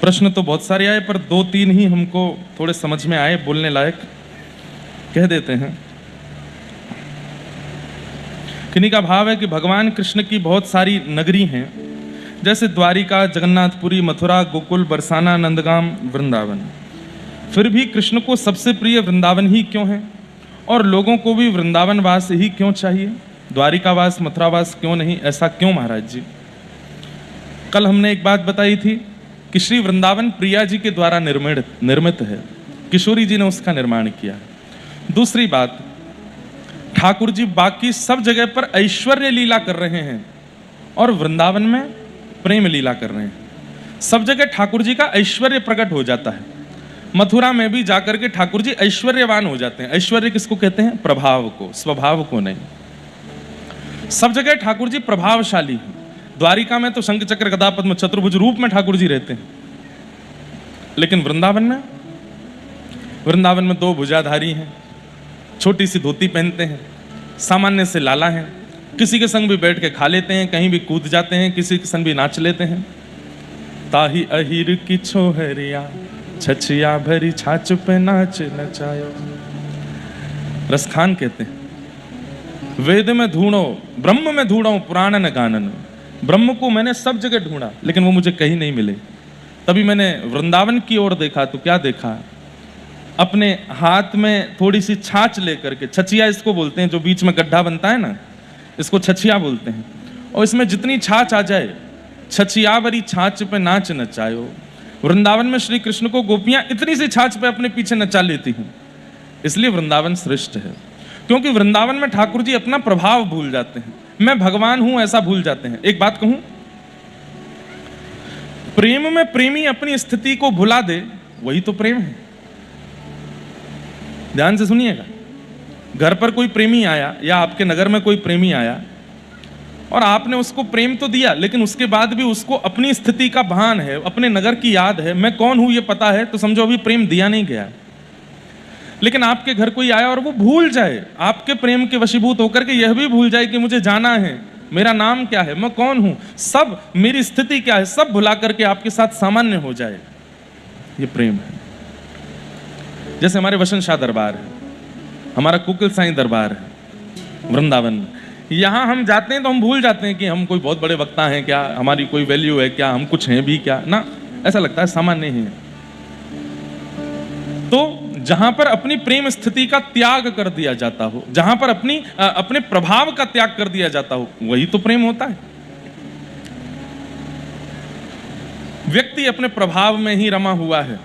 प्रश्न तो बहुत सारे आए पर दो तीन ही हमको थोड़े समझ में आए, बोलने लायक, कह देते हैं। किन्हीं का भाव है कि भगवान कृष्ण की बहुत सारी नगरी हैं, जैसे द्वारिका, जगन्नाथपुरी, मथुरा, गोकुल, बरसाना, नंदगाम, वृंदावन। फिर भी कृष्ण को सबसे प्रिय वृंदावन ही क्यों है, और लोगों को भी वृंदावन वास ही क्यों चाहिए, द्वारिकावास, मथुरावास क्यों नहीं? ऐसा क्यों महाराज जी? कल हमने एक बात बताई थी कि श्री वृंदावन प्रिया जी के द्वारा निर्मित है, किशोरी जी ने उसका निर्माण किया है। दूसरी बात, ठाकुर जी बाकी सब जगह पर ऐश्वर्य लीला कर रहे हैं और वृंदावन में प्रेम लीला कर रहे हैं। सब जगह ठाकुर जी का ऐश्वर्य प्रकट हो जाता है। मथुरा में भी जाकर के ठाकुर जी ऐश्वर्यवान हो जाते हैं। ऐश्वर्य किसको कहते हैं? प्रभाव को, स्वभाव को नहीं। सब जगह ठाकुर जी प्रभावशाली हैं। द्वारिका में तो शंख चक्र गदा पद्म चतुर्भुज रूप में ठाकुर जी रहते हैं, लेकिन वृंदावन में दो भुजाधारी हैं, छोटी सी धोती पहनते हैं, सामान्य से लाला हैं, किसी के संग भी बैठ के खा लेते हैं, कहीं भी कूद जाते हैं, किसी के संग भी नाच लेते हैं। ताही अहिर की छोहरिया, छछिया भरी छाछ पे नाच नचायो। रसखान कहते हैं, वेद में ढूंढो, ब्रह्म में ढूंढो, पुराण न गानन। ब्रह्म को मैंने सब जगह ढूंढा, लेकिन वो मुझे कहीं नहीं मिले। तभी मैंने वृंदावन की ओर देखा तो क्या देखा? अपने हाथ में थोड़ी सी छाछ लेकर के, छछिया इसको बोलते हैं, जो बीच में गड्ढा बनता है ना, इसको छछिया बोलते हैं। और इसमें जितनी छाछ आ जाए, छछिया भरी छाछ पे नाच नचायो। वृंदावन में श्री कृष्ण को गोपियां इतनी सी छाछ पे अपने पीछे नचा लेती हैं। इसलिए वृंदावन श्रेष्ठ है, क्योंकि वृंदावन में ठाकुर जी अपना प्रभाव भूल जाते हैं। मैं भगवान हूं ऐसा भूल जाते हैं। एक बात कहूं, प्रेम में प्रेमी अपनी स्थिति को भुला दे, वही तो प्रेम है। ध्यान से सुनिएगा। घर पर कोई प्रेमी आया या आपके नगर में कोई प्रेमी आया और आपने उसको प्रेम तो दिया, लेकिन उसके बाद भी उसको अपनी स्थिति का भान है, अपने नगर की याद है, मैं कौन हूं ये पता है, तो समझो अभी प्रेम दिया नहीं गया। लेकिन आपके घर कोई आया और वो भूल जाए, आपके प्रेम के वशीभूत होकर के यह भी भूल जाए कि मुझे जाना है, मेरा नाम क्या है, मैं कौन हूं, सब मेरी स्थिति क्या है, सब भुला करके आपके साथ सामान्य हो जाए, ये प्रेम है। जैसे हमारे वसंत शाह दरबार है, हमारा कुकिल साईं दरबार है वृंदावन। यहां हम जाते हैं तो हम भूल जाते हैं कि हम कोई बहुत बड़े वक्ता हैं क्या, हमारी कोई वैल्यू है क्या, हम कुछ हैं भी क्या ना, ऐसा लगता है सामान्य ही है। तो जहां पर अपनी प्रेम स्थिति का त्याग कर दिया जाता हो, जहां पर अपने प्रभाव का त्याग कर दिया जाता हो, वही तो प्रेम होता है। व्यक्ति अपने प्रभाव में ही रमा हुआ है,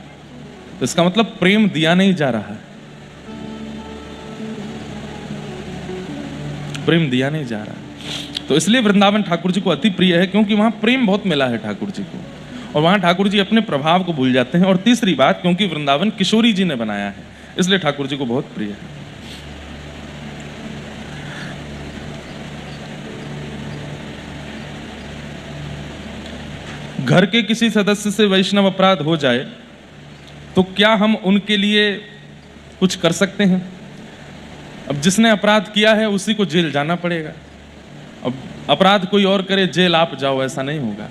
तो इसका मतलब प्रेम दिया नहीं जा रहा है, प्रेम दिया नहीं जा रहा है। तो इसलिए वृंदावन ठाकुर जी को अति प्रिय है, क्योंकि वहां प्रेम बहुत मिला है ठाकुर जी को, और वहां ठाकुर जी अपने प्रभाव को भूल जाते हैं। और तीसरी बात, क्योंकि वृंदावन किशोरी जी ने बनाया है, इसलिए ठाकुर जी को बहुत प्रिय है। घर के किसी सदस्य से वैष्णव अपराध हो जाए तो क्या हम उनके लिए कुछ कर सकते हैं? अब जिसने अपराध किया है उसी को जेल जाना पड़ेगा। अब अपराध कोई और करे, जेल आप जाओ, ऐसा नहीं होगा।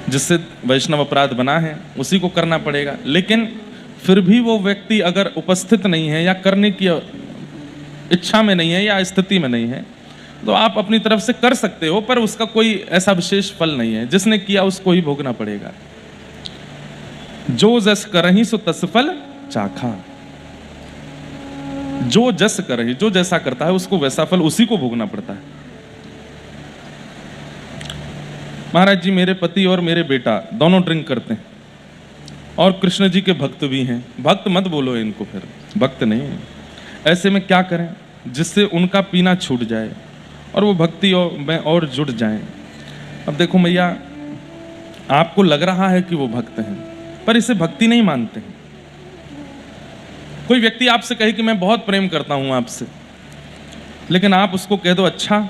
जिससे वैष्णव अपराध बना है उसी को करना पड़ेगा। लेकिन फिर भी वो व्यक्ति अगर उपस्थित नहीं है या करने की इच्छा में नहीं है या स्थिति में नहीं है, तो आप अपनी तरफ से कर सकते हो, पर उसका कोई ऐसा विशेष फल नहीं है। जिसने किया उसको ही भोगना पड़ेगा। जो जस करहि सो तस फल चाखा। जो जस करहि, जो जैसा करता है उसको वैसा फल उसी को भोगना पड़ता है। महाराज जी, मेरे पति और मेरे बेटा दोनों ड्रिंक करते हैं और कृष्ण जी के भक्त भी हैं। भक्त मत बोलो इनको, फिर भक्त नहीं है। ऐसे में क्या करें जिससे उनका पीना छूट जाए और वो भक्ति में और जुड़ जाएं? अब देखो मैया, आपको लग रहा है कि वो भक्त हैं, पर इसे भक्ति नहीं मानते हैं। कोई व्यक्ति आपसे कहे कि मैं बहुत प्रेम करता हूं आपसे, लेकिन आप उसको कह दो अच्छा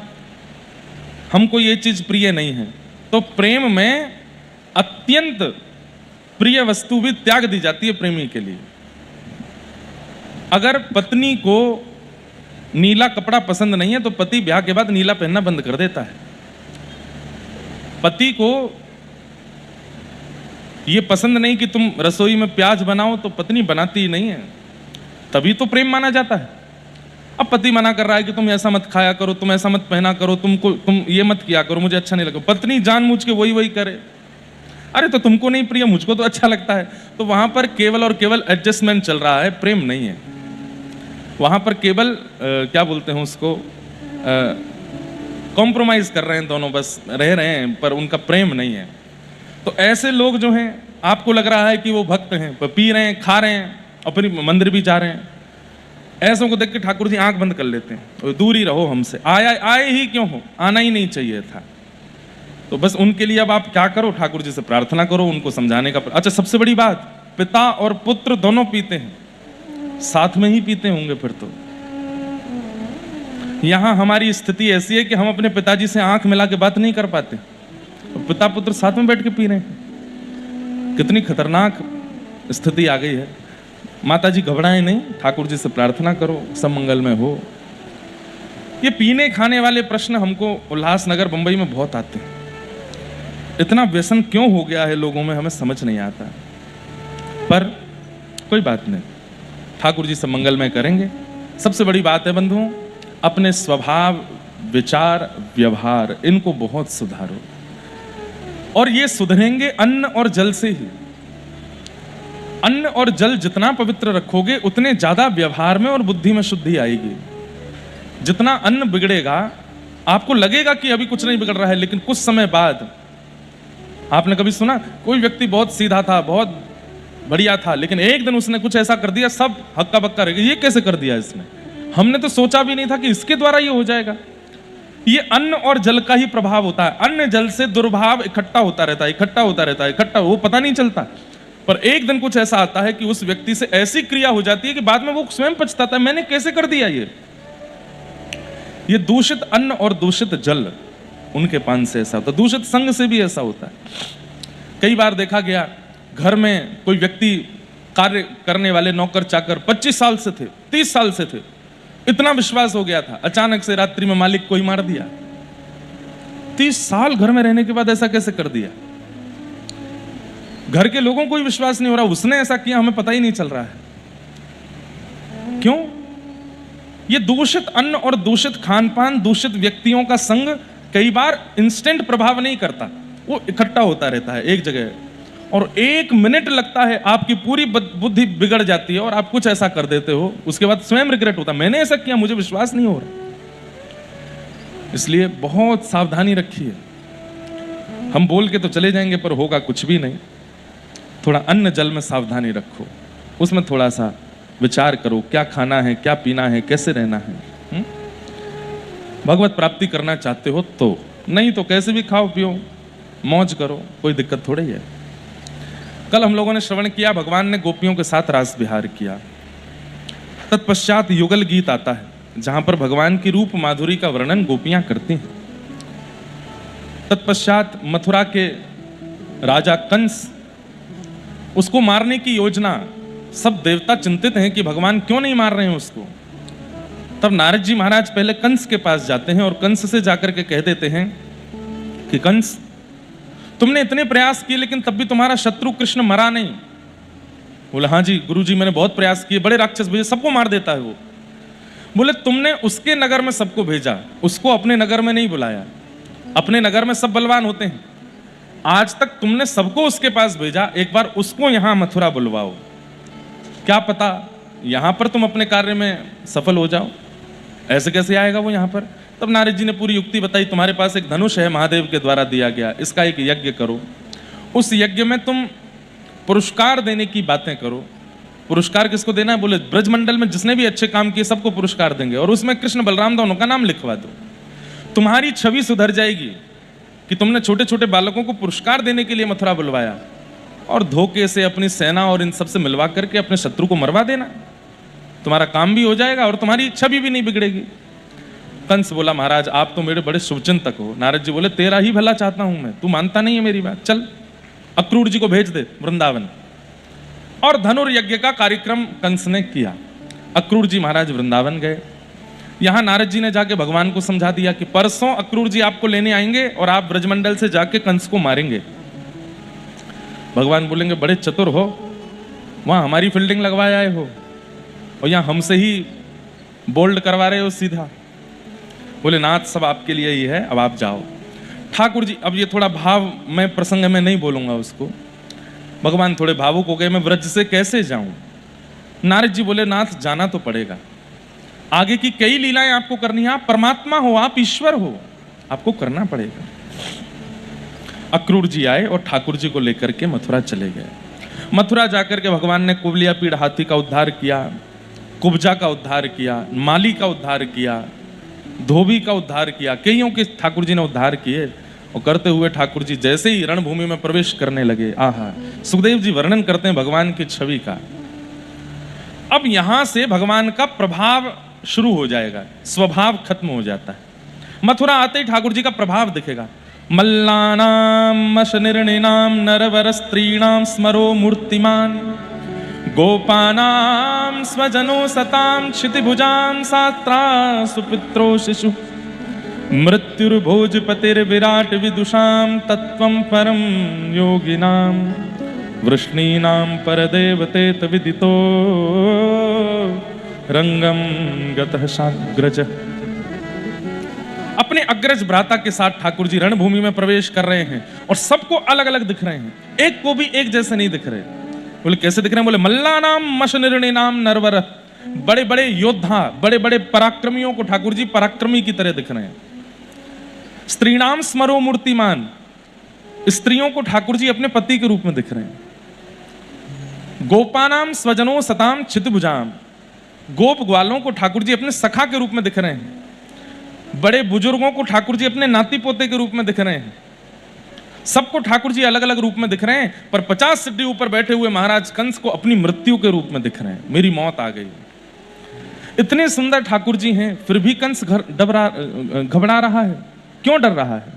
हमको ये चीज प्रिय नहीं है, तो प्रेम में अत्यंत प्रिय वस्तु भी त्याग दी जाती है प्रेमी के लिए। अगर पत्नी को नीला कपड़ा पसंद नहीं है तो पति ब्याह के बाद नीला पहनना बंद कर देता है। पति को ये पसंद नहीं कि तुम रसोई में प्याज बनाओ तो पत्नी बनाती ही नहीं है, तभी तो प्रेम माना जाता है। अब पति मना कर रहा है कि तुम ऐसा मत खाया करो, तुम ऐसा मत पहना करो, तुम ये मत किया करो, मुझे अच्छा नहीं लगा। पत्नी जानबूझ के वही वही करे, अरे तो तुमको नहीं प्रिय, मुझको तो अच्छा लगता है। तो वहां पर केवल और केवल एडजस्टमेंट चल रहा है, प्रेम नहीं है। वहां पर केवल क्या बोलते हैं उसको, कॉम्प्रोमाइज कर रहे हैं दोनों, बस रह रहे हैं, पर उनका प्रेम नहीं है। तो ऐसे लोग जो हैं, आपको लग रहा है कि वो भक्त हैं, पर पी रहे हैं, खा रहे हैं और फिर मंदिर भी जा रहे हैं, ऐसों को देख के ठाकुर जी आंख बंद कर लेते हैं, और दूर ही रहो हमसे, आए ही क्यों हो, आना ही नहीं चाहिए था। तो बस उनके लिए अब आप क्या करो, ठाकुर जी से प्रार्थना करो, उनको समझाने का। अच्छा, सबसे बड़ी बात, पिता और पुत्र दोनों पीते हैं, साथ में ही पीते होंगे फिर तो। यहां हमारी स्थिति ऐसी है कि हम अपने पिताजी से आंख मिला के बात नहीं कर पाते, पिता पुत्र साथ में बैठ के पी रहे हैं। कितनी खतरनाक स्थिति आ गई है। माता जी घबराएं नहीं, ठाकुर जी से प्रार्थना करो, सब मंगल में हो। ये पीने खाने वाले प्रश्न हमको उल्लासनगर बंबई में बहुत आते हैं। इतना व्यसन क्यों हो गया है लोगों में, हमें समझ नहीं आता, पर कोई बात नहीं, ठाकुर जी से मंगल में करेंगे। सबसे बड़ी बात है बंधुओं, अपने स्वभाव, विचार, व्यवहार, इनको बहुत सुधारो, और ये सुधरेंगे अन्न और जल से ही। अन्न और जल जितना पवित्र रखोगे, उतने ज्यादा व्यवहार में और बुद्धि में शुद्धि आएगी। जितना अन्न बिगड़ेगा, आपको लगेगा कि अभी कुछ नहीं बिगड़ रहा है, लेकिन कुछ समय बाद, आपने कभी सुना कोई व्यक्ति बहुत सीधा था, बहुत बढ़िया था, लेकिन एक दिन उसने कुछ ऐसा कर दिया, सब हक्का बक्का रह गया, ये कैसे कर दिया इसने, हमने तो सोचा भी नहीं था कि इसके द्वारा ये हो जाएगा। ये अन्न और जल का ही प्रभाव होता है। अन्न जल से दुर्भाव इकट्ठा होता रहता है, इकट्ठा होता रहता है, इकट्ठा, वो पता नहीं चलता, पर एक दिन कुछ ऐसा आता है कि उस व्यक्ति से ऐसी क्रिया हो जाती है कि बाद में वो स्वयं पछताता है, मैंने कैसे कर दिया ये दूषित अन्न और दूषित जल उनके पान से ऐसा होता है, दूषित संग से भी ऐसा होता है। कई बार देखा गया, घर में कोई व्यक्ति, कार्य करने वाले नौकर चाकर 25 साल से थे, 30 साल से थे, इतना विश्वास हो गया था, अचानक से रात्रि में मालिक को ही मार दिया। 30 साल घर में रहने के बाद ऐसा कैसे कर दिया? घर के लोगों को ही विश्वास नहीं हो रहा, उसने ऐसा किया, हमें पता ही नहीं चल रहा है। क्यों? ये दूषित अन्न और दूषित खान पान, दूषित व्यक्तियों का संग कई बार इंस्टेंट प्रभाव नहीं करता, वो इकट्ठा होता रहता है एक जगह, और 1 मिनट लगता है, आपकी पूरी बुद्धि बिगड़ जाती है और आप कुछ ऐसा कर देते हो, उसके बाद स्वयं रिग्रेट होता है, मैंने ऐसा किया, मुझे विश्वास नहीं हो रहा। इसलिए बहुत सावधानी रखिए। हम बोल के तो चले जाएंगे, पर होगा कुछ भी नहीं। थोड़ा अन्न जल में सावधानी रखो, उसमें थोड़ा सा विचार करो, क्या खाना है, क्या पीना है, कैसे रहना है। भगवत प्राप्ति करना चाहते हो तो, नहीं तो कैसे भी खाओ पियो, मौज करो, कोई दिक्कत थोड़ी है। कल हम लोगों ने श्रवण किया, भगवान ने गोपियों के साथ रास विहार किया। तत्पश्चात युगल गीत आता है, जहां पर भगवान की रूप माधुरी का वर्णन गोपियां करती हैं। तत्पश्चात मथुरा के राजा कंस, उसको मारने की योजना, सब देवता चिंतित हैं कि भगवान क्यों नहीं मार रहे हैं उसको। तब नारद जी महाराज पहले कंस के पास जाते हैं और कंस से जाकर के कह देते हैं कि कंस, तुमने इतने प्रयास किए लेकिन तब भी तुम्हारा शत्रु कृष्ण मरा नहीं। बोले हाँ जी गुरुजी, मैंने बहुत प्रयास किए, बड़े राक्षस भेजे, सबको मार देता है वो। बोले तुमने उसके नगर में सबको भेजा, उसको अपने नगर में नहीं बुलाया। अपने नगर में सब बलवान होते हैं, आज तक तुमने सबको उसके पास भेजा, एक बार उसको यहां मथुरा बुलवाओ, क्या पता यहां पर तुम अपने कार्य में सफल हो जाओ। ऐसे कैसे आएगा वो यहां पर? तब नारद जी ने पूरी युक्ति बताई, तुम्हारे पास एक धनुष है, महादेव के द्वारा दिया गया, इसका एक यज्ञ करो, उस यज्ञ में तुम पुरस्कार देने की बातें करो। पुरस्कार किसको देना है? बोले ब्रजमंडल में जिसने भी अच्छे काम किए सबको पुरस्कार देंगे, और उसमें कृष्ण बलराम दोनों का नाम लिखवा दो। तुम्हारी छवि सुधर जाएगी कि तुमने छोटे छोटे बालकों को पुरस्कार देने के लिए मथुरा बुलवाया, और धोखे से अपनी सेना और इन सब से मिलवा करके अपने शत्रु को मरवा देना। तुम्हारा काम भी हो जाएगा और तुम्हारी छवि भी नहीं बिगड़ेगी। कंस बोला महाराज आप तो मेरे बड़े शुभचिंतक हो। नारद जी बोले तेरा ही भला चाहता हूं मैं, तू मानता नहीं है मेरी बात, चल अक्रूर जी को भेज दे वृंदावन। और धनुर्यज्ञ का कार्यक्रम कंस ने किया। अक्रूर जी महाराज वृंदावन गए। यहां नारद जी ने जाके भगवान को समझा दिया कि परसों अक्रूर जी आपको लेने आएंगे और आप ब्रजमंडल से जाके कंस को मारेंगे। भगवान बोलेंगे बड़े चतुर हो, वहां हमारी फील्डिंग लगवाए आए हो और यहां हमसे ही बोल्ड करवा रहे हो सीधा। बोले नाथ सब आपके लिए ही है, अब आप जाओ। ठाकुर जी, अब ये थोड़ा भाव मैं प्रसंग में नहीं बोलूंगा उसको, भगवान थोड़े भावुक हो गए, मैं व्रज से कैसे जाऊं। नारद जी बोले नाथ जाना तो पड़ेगा, आगे की कई लीलाएं आपको करनी है, आप परमात्मा हो, आप ईश्वर हो, आपको करना पड़ेगा। अक्रूर जी आए और ठाकुर जी को लेकर के मथुरा चले गए। मथुरा जाकर के भगवान ने कुबलिया पीड़ हाथी का उद्धार किया, कुब्जा का उद्धार किया, माली का उद्धार किया, धोबी का उद्धार किया, कईयों के ठाकुर जी ने उद्धार किए। और करते हुए ठाकुर जी जैसे ही रणभूमि में प्रवेश करने लगे, आहा, सुखदेव जी वर्णन करते हैं भगवान की छवि का। अब यहां से भगवान का प्रभाव शुरू हो जाएगा, स्वभाव खत्म हो जाता है। मथुरा आते ही ठाकुर जी का प्रभाव दिखेगा। मल्लानाम मशनिर्णिनाम नरवर स्त्रीणाम स्मरो मूर्तिमान गोपानाम स्वजनो सताम क्षितिभुजाम सात्रा सुपित्रो शिशु मृत्युर्भोजपतिर्विराट विदुषाम तत्वं परम योगिनाम वृष्णीनाम परदेवते तविदितो रंगम गतः साग्रज। अपने अग्रज भ्राता के साथ ठाकुर जी रणभूमि में प्रवेश कर रहे हैं और सबको अलग अलग दिख रहे हैं, एक को भी एक जैसे नहीं दिख रहे। बोले कैसे दिख रहे हैं? बोले मल्लानाम मशनिर्णिनाम नरवर, बड़े बड़े योद्धा, बड़े बड़े पराक्रमियों को ठाकुर जी पराक्रमी की तरह दिख रहे हैं। स्त्रीणाम स्मरो मूर्तिमान, स्त्रियों को ठाकुर जी अपने पति के रूप में दिख रहे हैं। गोपानाम स्वजनो सताम चितभुजाम, गोप ग्वालों को ठाकुर जी अपने सखा के रूप में दिख रहे हैं। बड़े बुजुर्गों को ठाकुर जी अपने नाती पोते के रूप में दिख रहे हैं। सबको ठाकुर जी अलग अलग रूप में दिख रहे हैं, पर 50 सिद्धि ऊपर बैठे हुए महाराज कंस को अपनी मृत्यु के रूप में दिख रहे हैं, मेरी मौत आ गई। इतने सुंदर ठाकुर जी हैं, फिर भी कंस घबरा रहा है। क्यों डर रहा है?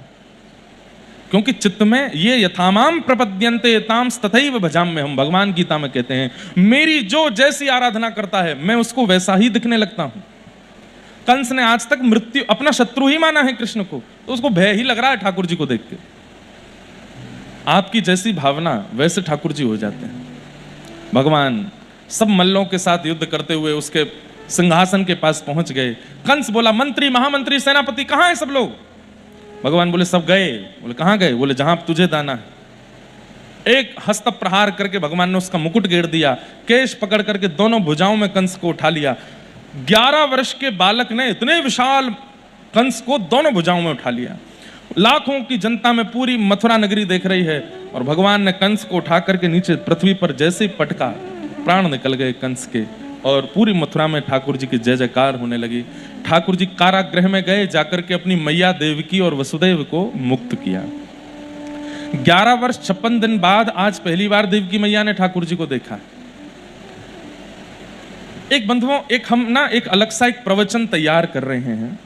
क्योंकि चित्त में ये यथामाम प्रपद्यन्ते ताम तथैव भजाम्य, हम भगवान गीता में कहते हैं मेरी जो जैसी आराधना करता है मैं उसको वैसा ही दिखने लगता हूं। कंस ने आज तक मृत्यु अपना शत्रु ही माना है कृष्ण को, तो उसको भय ही लग रहा है ठाकुर जी को देख के। आपकी जैसी भावना वैसे ठाकुर जी हो जाते हैं। भगवान सब मल्लों के साथ युद्ध करते हुए उसके सिंहासन के पास पहुंच गए। कंस बोला मंत्री, महामंत्री, सेनापति कहां है सब लोग? भगवान बोले सब गए। बोले कहां गए? बोले जहां तुझे दाना है। एक हस्त प्रहार करके भगवान ने उसका मुकुट गेर दिया, केश पकड़ करके दोनों भुजाओं में कंस को उठा लिया। 11 वर्ष के बालक ने इतने विशाल कंस को दोनों भुजाओं में उठा लिया। लाखों की जनता में पूरी मथुरा नगरी देख रही है और भगवान ने कंस को उठा करके नीचे पृथ्वी पर जैसे ही पटका, प्राण निकल गए कंस के और पूरी मथुरा में ठाकुर जी की जय जयकार होने लगी। ठाकुर जी कारागृह में गए, जाकर के अपनी मैया देवकी और वसुदेव को मुक्त किया। 11 वर्ष 56 दिन बाद आज पहली बार देवकी मैया ने ठाकुर जी को देखा। एक बंधुओं, एक अलग सा एक प्रवचन तैयार कर रहे हैं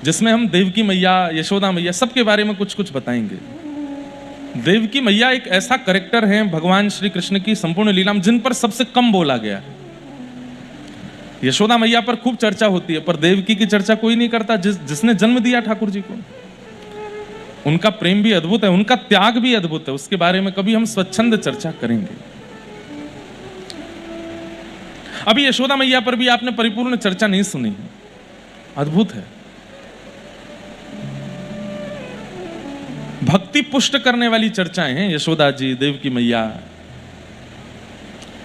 जिसमें हम देवकी मैया, यशोदा मैया सबके बारे में कुछ कुछ बताएंगे। देवकी मैया एक ऐसा कैरेक्टर है भगवान श्री कृष्ण की संपूर्ण लीला में जिन पर सबसे कम बोला गया। यशोदा मैया पर खूब चर्चा होती है, पर देवकी की चर्चा कोई नहीं करता, जिसने जन्म दिया ठाकुर जी को। उनका प्रेम भी अद्भुत है, उनका त्याग भी अद्भुत है, उसके बारे में कभी हम स्वच्छंद चर्चा करेंगे। अभी यशोदा मैया पर भी आपने परिपूर्ण चर्चा नहीं सुनी है, अद्भुत है। भक्ति पुष्ट करने वाली चर्चाएं हैं। यशोदा जी, देवकी मैया,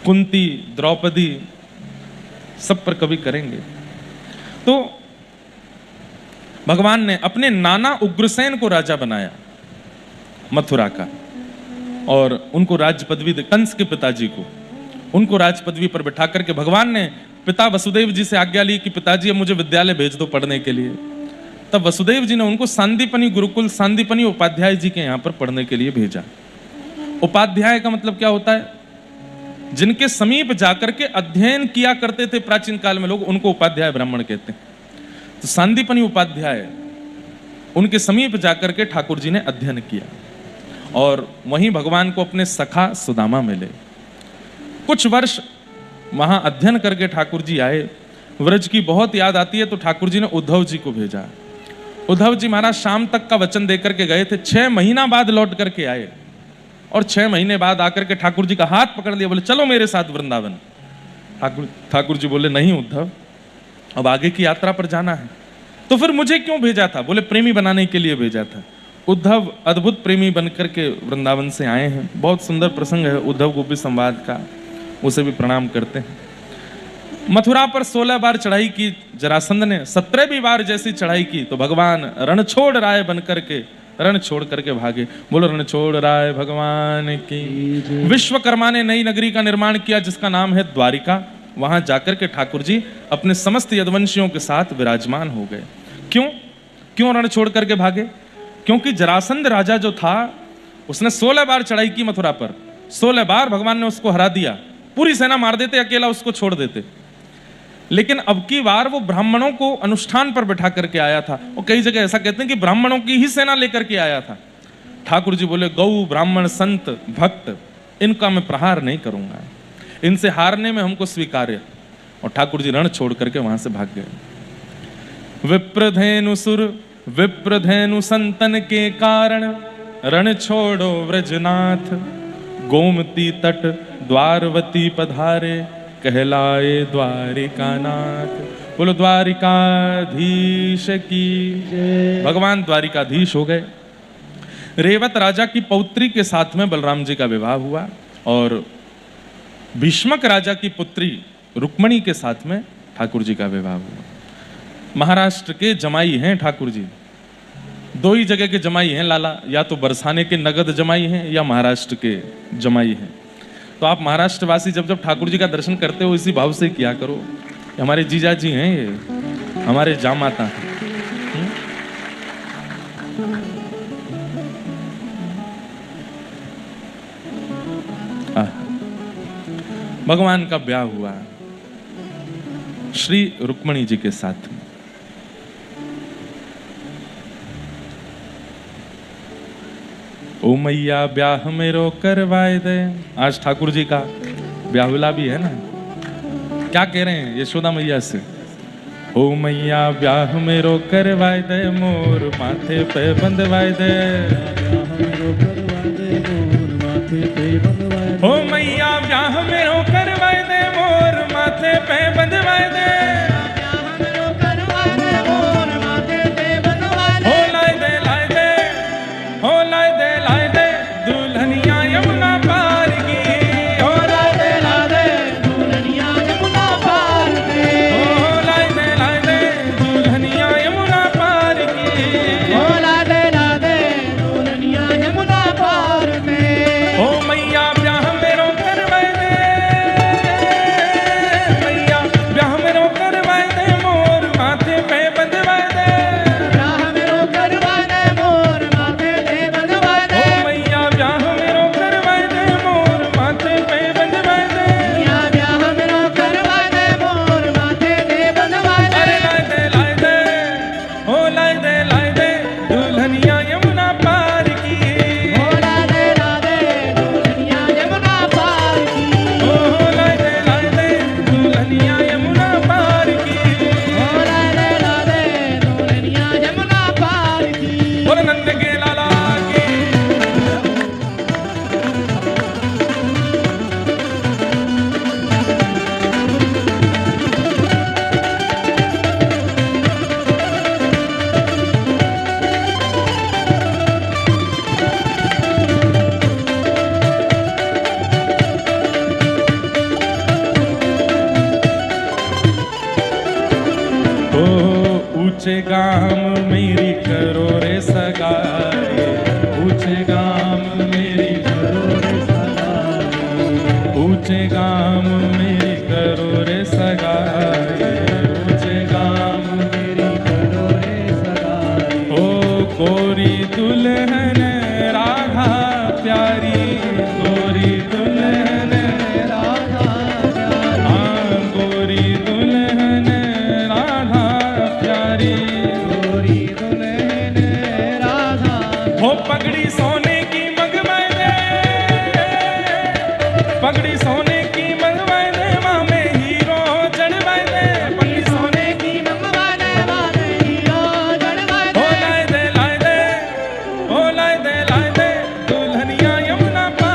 कुंती, द्रौपदी, सब पर कभी करेंगे। तो भगवान ने अपने नाना उग्रसेन को राजा बनाया मथुरा का और उनको राज पदवी दे, कंस के पिताजी को उनको राज पदवी पर बिठा करके भगवान ने पिता वसुदेव जी से आज्ञा ली कि पिताजी अब मुझे विद्यालय भेज दो पढ़ने के लिए। तब वसुदेव जी ने उनको सांदीपनी गुरुकुल, सांदीपनी उपाध्याय जी के यहाँ पर पढ़ने के लिए भेजा। उपाध्याय का मतलब क्या होता है? जिनके समीप जाकर के अध्ययन किया करते थे प्राचीन काल में लोग, उनको उपाध्याय ब्राह्मण कहते हैं। तो सांदीपनी उपाध्याय, उनके समीप जाकर के ठाकुर जी ने अध्ययन किया और वहीं भगवान को अपने सखा सुदामा मिले। कुछ वर्ष वहां अध्ययन करके ठाकुर जी आए। व्रज की बहुत याद आती है तो ठाकुर जी ने उद्धव जी को भेजा। उद्धव जी महाराज शाम तक का वचन देकर के गए थे, 6 महीना बाद लौट करके आए। और 6 महीने बाद आकर के ठाकुर जी का हाथ पकड़ लिया, बोले चलो मेरे साथ वृंदावन। ठाकुर जी बोले नहीं उद्धव, अब आगे की यात्रा पर जाना है। तो फिर मुझे क्यों भेजा था? बोले प्रेमी बनाने के लिए भेजा था। उद्धव अद्भुत प्रेमी बनकर के वृंदावन से आए हैं। बहुत सुंदर प्रसंग है उद्धव गोपी संवाद का, उसे भी प्रणाम करते हैं। मथुरा पर 16 बार चढ़ाई की जरासंध ने, 17वीं बार जैसी चढ़ाई की तो भगवान रण छोड़ राय बनकर के रण छोड़ करके भागे। बोलो रण छोड़ राय भगवान की। विश्वकर्मा ने नई नगरी का निर्माण किया जिसका नाम है द्वारिका। वहां जाकर के ठाकुर जी अपने समस्त यदुवंशियों के साथ विराजमान हो गए। क्यों रण छोड़ करके भागे? क्योंकि जरासंध राजा जो था उसने 16 बार चढ़ाई की मथुरा पर। 16 बार भगवान ने उसको हरा दिया, पूरी सेना मार देते, अकेला उसको छोड़ देते। लेकिन अब की बार वो ब्राह्मणों को अनुष्ठान पर बैठा करके आया था। और कई जगह ऐसा कहते हैं कि ब्राह्मणों की ही सेना लेकर के आया था। ठाकुर जी बोले गौ ब्राह्मण संत भक्त इनका मैं प्रहार नहीं करूंगा, इनसे हारने में हमको स्वीकार्य। और ठाकुर जी रण छोड़ करके वहां से भाग गए। विप्रधेनु सुर विप्रधेनु संतन के कारण रण छोड़ो व्रजनाथ। गोमती तट द्वारवती पधारे कहलाए द्वारिका नाथ। बोलो द्वारिकाधीश की। भगवान द्वारिकाधीश हो गए। रेवत राजा की पौत्री के साथ में बलराम जी का विवाह हुआ और भीष्मक राजा की पुत्री रुक्मणी के साथ में ठाकुर जी का विवाह हुआ। महाराष्ट्र के जमाई हैं ठाकुर जी। 2 ही जगह के जमाई हैं लाला, या तो बरसाने के नगद जमाई हैं या महाराष्ट्र के जमाई हैं। तो आप महाराष्ट्रवासी जब जब ठाकुर जी का दर्शन करते हो इसी भाव से किया करो। हमारे जीजा जी हैं, ये हमारे जामाता हैं। भगवान का ब्याह हुआ श्री रुक्मणी जी के साथ में। ओ मैया ब्याह मेरो करवाए दे। आज ठाकुर जी का ब्याहुला भी है ना। क्या कह रहे हैं यशोदा मैया से? ओ मैया ब्याह मेरो करवाए दे, मोर माथे पे बंधवाए दे। ओ मैया ब्याह मेरो करवाए दे, मोर माथे पे बंधवाए दे। ऊंचे गाम मेरी करो रे सगाई, ऊंचे गाम मेरी करो रे सगाई, ऊंचे गाम मेरी करो रे सगाई, ऊंचे गाम मेरी करो रे सगाई। ओ गोरी दुल्हन राधा प्यारी, गोरी दुल्हन राधा प्यारी, हाँ गोरी दुल्हन राधा प्यारी, गोरी दुल्हन राधा। हो पगड़ी सोने की मंगवाए दे, पगड़ी सोने की मंगवाए दे, माँ में हीरो चढ़वाए दे, पगड़ी सोने की मंगवाए दे, माँ में हीरो चढ़वाए दे। ओ लाए दे, ओ लाए दे, दुल्हनिया यमुना पार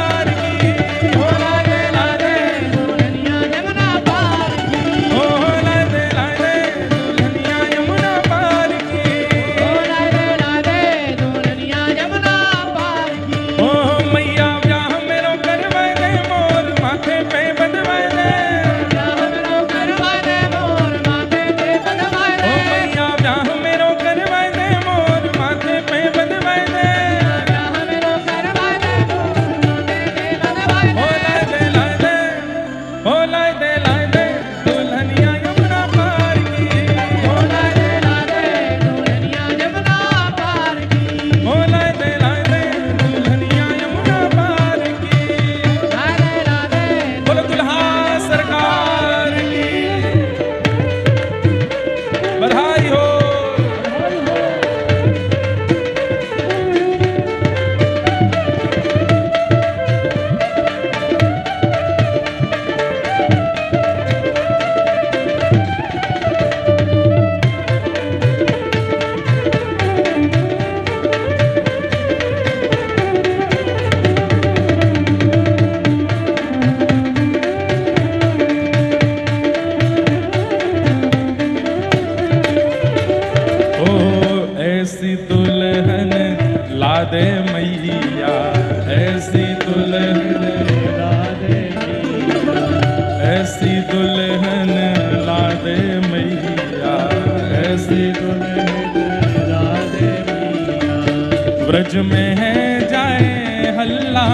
ब्रज में है जाए हल्ला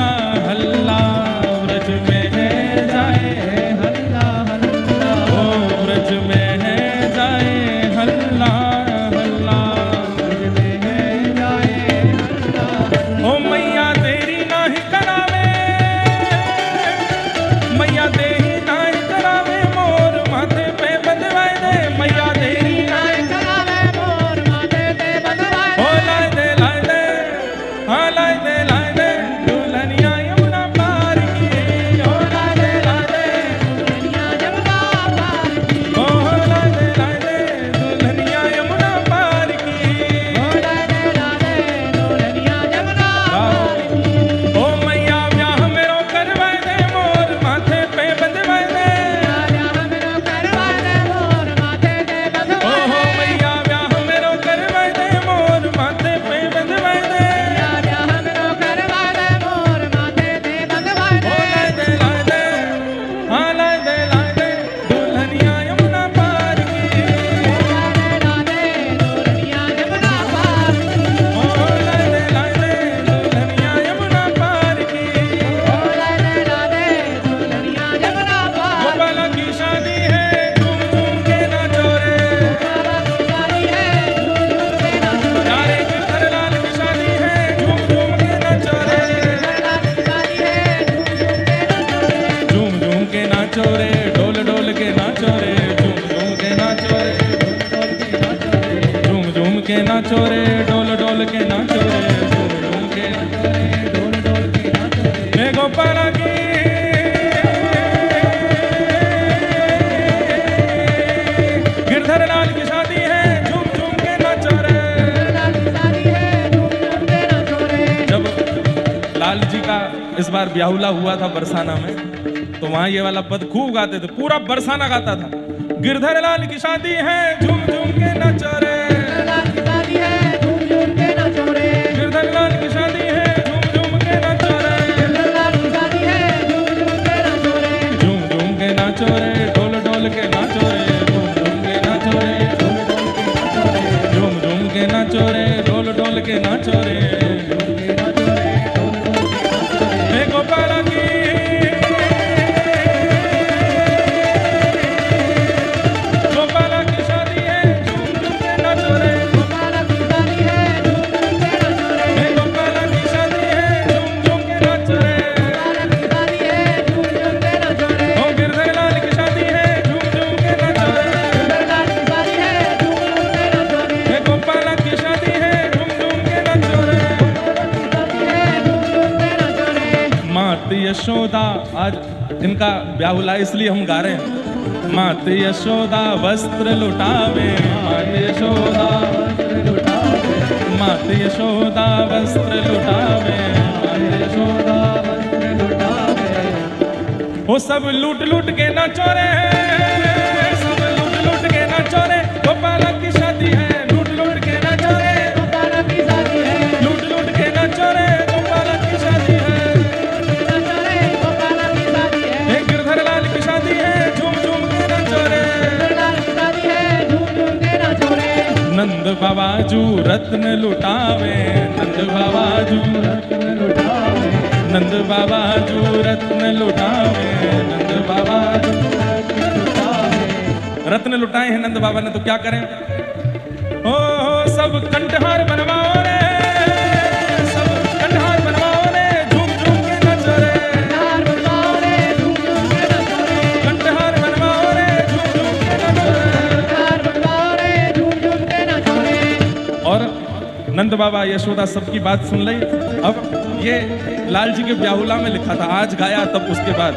हल्ला, ब्रज में है जाए हल्ला हल्ला, ओ ब्रज में है जाए हल्ला हल्ला, ब्रज में है जाए हल्ला, ओ मैया तेरी नाही करावे, मैया तेरी नाही करावे मोर माथे पे बंधवाए दे, मैया तेरी नाही करावे मोर माथे पे बंधवाए दे, ओ लाए दे हाँ लाए दे दुल्हनिया यमुना पार की, ओ लाए दे दुल्हनिया यमुना पार की, ओ लाए दे दुल्हनिया यमुना पार की, ओ लाए दे दुल्हनिया यमुना पार की, ओ मैया ब्याह मेरो करवाए दे मोर माथे पे बंधवाए दे, ब्याह मेरो करवाए दे मोर माथे पे बंधवाए दे, ओ मैया ब्याह मेरो करवाए दे मोर माथे पे बंधवाए दे, दुल्हनिया यमुना पार की, दुल्हनिया यमुना पार की, ओ लाए दे दुल्हनिया यमुना पार की, ओ लाए दे दुल्हनिया यमुना पार, गोपाला की शादी है झूम झूम के नाचो रे, गोपाला की शादी है झूम झूम के नाचो रे, यारे गिरधरलाल की शादी है झूम झूम के नाचो रे, झूम झूम के नाचो रे, डोल डोल के नाचो रे, झूम झूम के नाचो रे, झूम झूम के नाचो रे, डोल डोल के नाचो रे, झूम झूम के नाचो रे, डोल डोल के नाचो रे, हे गोपाला की गिरधरलाल की शादी है झूम झूम के नाचो रे, जब लाल जी का इस बार ब्याहुला हुआ था बरसाना में, तो वहां ये वाला पद खूब गाते थे, पूरा बरसाना गाता था, गिरधरलाल की शादी है झूम झूम के नाचो रे, गिरधरलाल की शादी है झूम झूम के नाचो रे, झूम झूम के नाचो रे, डोल डोल के नाचो रे, झूम झूम के नाचो रे, झूम झूम के नाचो रे, डोल डोल के नाचो रे, हे गोपाला की यशोदा, आज इनका ब्याहुला इसलिए हम गा रहे हैं, मात यशोदा वस्त्र लुटावे, मात यशोदा वस्त्र लुटावे, मात यशोदा वस्त्र लुटावे, मात यशोदा वस्त्र लुटावे, वो सब लूट लूट के नाचो रे, सब लूट लूट के नाचो रे, गोपाला की शादी है लूट लूट के नाचो रे, गोपाला की शादी है लूट लूट के नाचो रे, गोपाला की शादी है, गिरधरलाल की शादी है झूम झूम के नाचो रे, नंद बाबाजू रत्न लुटावे, नंद बाबाजू रत्न लुटावे, नंद बाबाजू रत्न लुटावे, नंद बाबाजू रत्न लुटावे, रत्न लुटाए हैं नंद बाबा ने तो क्या करें, ओ सब कंठहार बनवाओ रे, सब कंठहार बनवाओ रे, झूम झूम के नाचो रे, कंठहार बनवाओ रे, झूम झूम के नाचो रे, कंठहार बनवाओ रे, झूम झूम के नाचो रे, कंठहार बनवाओ रे, झूम झूम के नाचो रे, और नंद बाबा यशोदा सबकी बात सुन ली। अब ये लाल जी के ब्याहुला में लिखा था, आज गाया तब उसके बाद,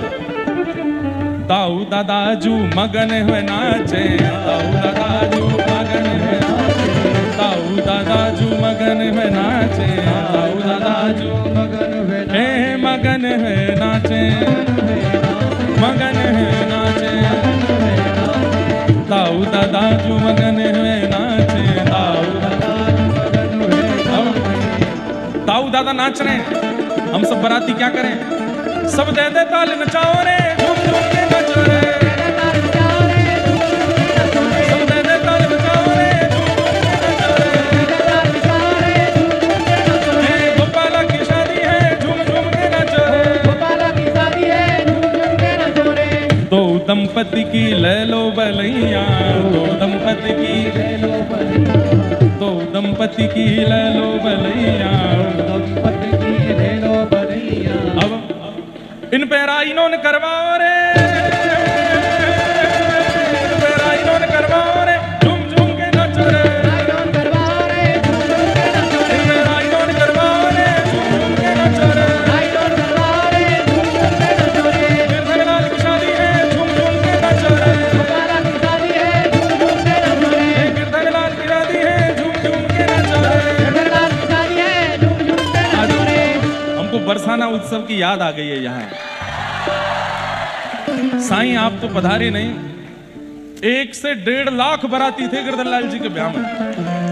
दाऊ दादाजू मगन हुए नाचे, दाऊ दादाजू मगन हुए नाचे, दाऊ दादाजू मगन हुए नाचे, दाऊ दादाजू मगन हुए नाचे, मगन हुए नाचे, मगन हुए नाचे, दाऊ दादाजू मगन हुए नाचे, दाऊ दाऊ दादा नाच रहे हैं, हम सब बाराती क्या करें, सब दे दे ताल नचाओ रे, झूम झूम के नाचो रे, सब दे दे ताल नचाओ रे, झूम झूम के नाचो रे, दंपति की ले लो बलैया, दो दंपति की ले लो बलैया, दो दंपति की ले लो बलैया, दंपति की ले लो बलैया। अब इन पे राइनों ने करवाओ रे, इन पे राइनों ने करवाओ रे, झूम झूम के नाचो रे, राइनों करवाओ रे, झूम झूम के नाचो रे, इन पे राइनों ने करवाओ रे, झूम झूम के नाचो रे, राइनों करवाओ रे, झूम झूम के नाचो रे। गिरधरलाल की शादी है, झूम झूम के नाचो रे, गोपाला की शादी है, झूम झूम के नाचो रे, गिरधरलाल की शादी है, झूम झूम के नाचो रे। गिरधरलाल की शादी है, झूम झूम के नाचो रे। हमको बरसाना उत्सव की याद आ गई है यहाँ। साईं आप तो पधारे नहीं, 1 से 1.5 लाख बाराती थे गिरधरलाल जी के ब्याह में।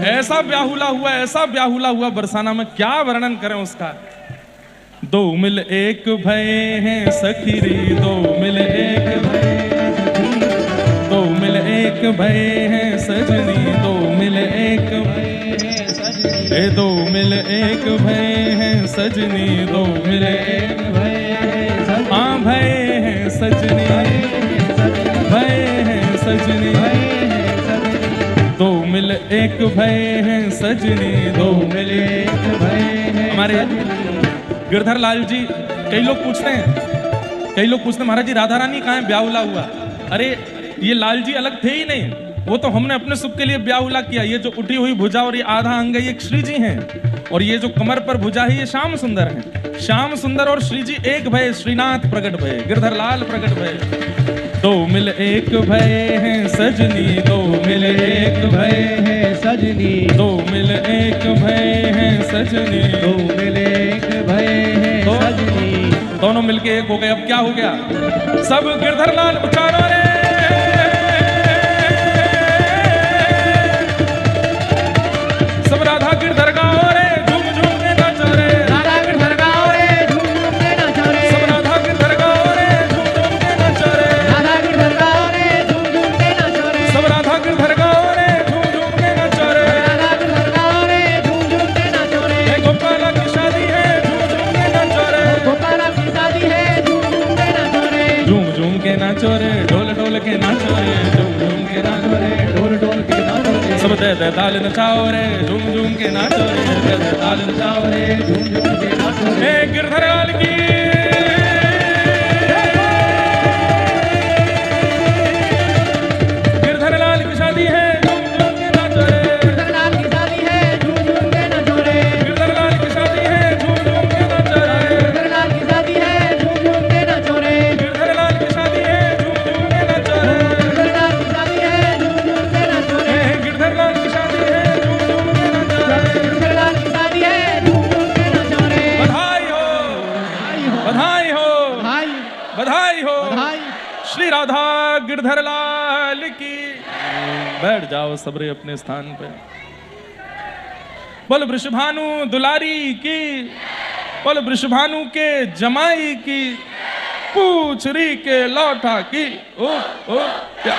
ऐसा ब्याहुला हुआ, ऐसा ब्याहुला हुआ बरसाना में, क्या वर्णन करें उसका। 2 मिल 1 भय हैं सखी रे, 2 मिल 1 भय, 2 मिल 1 भय हैं सजनी, 2 मिल 1 भय हैं सजनी, 2 मिल 1 भय हैं सजनी, 2 मिल 1 भय हैं सजनी, हाँ भय हैं सजनी, भय हैं सजनी, 2 मिल 1 भय हैं सजनी, 2 मिल 1 भय हैं। हमारे गिरधरलाल जी, कई लोग पूछते हैं महाराज जी राधा रानी कहाँ है, ब्याहुला हुआ। अरे ये लाल जी अलग थे ही नहीं, वो तो हमने अपने सुख के लिए ब्याहुला किया। ये जो उठी हुई भुजा और ये आधा अंग ये श्री जी हैं, और ये जो कमर पर भुजा है ये श्याम सुंदर है। श्याम सुंदर और श्री जी एक भय, श्रीनाथ प्रकट भय, गिरधरलाल प्रकट भय। 2 मिल 1 भय हैं सजनी, 2 मिल 1 भय हैं सजनी, 2 मिल 1 भय हैं सजनी, 2 मिल 1 भय हैं सजनी। दोनों मिलके एक हो गए। अब क्या हो गया, सब गिरधरलाल उचारो रे, सब राधा गिरधर गाओ रे, झूम झूम के नाचो रे, राधा गिरधर गाओ रे, झूम झूम के नाचो रे, सब राधा गिरधर गाओ रे, झूम झूम के नाचो रे, राधा गिरधर गाओ रे, झूम झूम के नाचो रे, सब राधा गिरधर गाओ रे, झूम झूम के नाचो रे, राधा गिरधर गाओ रे, झूम झूम के नाचो रे। गोपाला की शादी है, झूम झूम के नाचो रे, गोपाला की शादी है, झूम झूम के नाचो रे, झूम झूम के नाचो रे, ढोल ढोल के नाचो रे, झूम झूम के नाचो रे, ढोल ढोल के नाचो रे, सब दे दे ताल नचाओ रे, झूम झूम के नाचो रे, दे दे ताल नचाओ रे, झूम झूम के नाचो रे। गिरधरलाल की गिरधरलाल की शादी है, झूम झूम के नाचो रे, गिरधरलाल की शादी है, झूम झूम के नाचो रे, गिरधरलाल की शादी है, झूम झूम के नाचो रे, गिरधरलाल की शादी है, झूम झूम के नाचो रे, गिरधरलाल की शादी है, झूम झूम के नाचो रे, गिरधरलाल की शादी है, झूम झूम के नाचो रे, गिरधरलाल की शादी है, झूम झूम के नाचो रे, गिरधरलाल की शादी है, झूम झूम के नाचो रे। बधाई हो, बधाई हो, भाई बधाई हो, भाई श्री राधा गिरधरलाल की। बैठ जाओ सबरे अपने स्थान पे। बोल वृषभानु दुलारी की, बोल वृषभानु के जमाई की, पूछरी के लौटा की। ओ क्या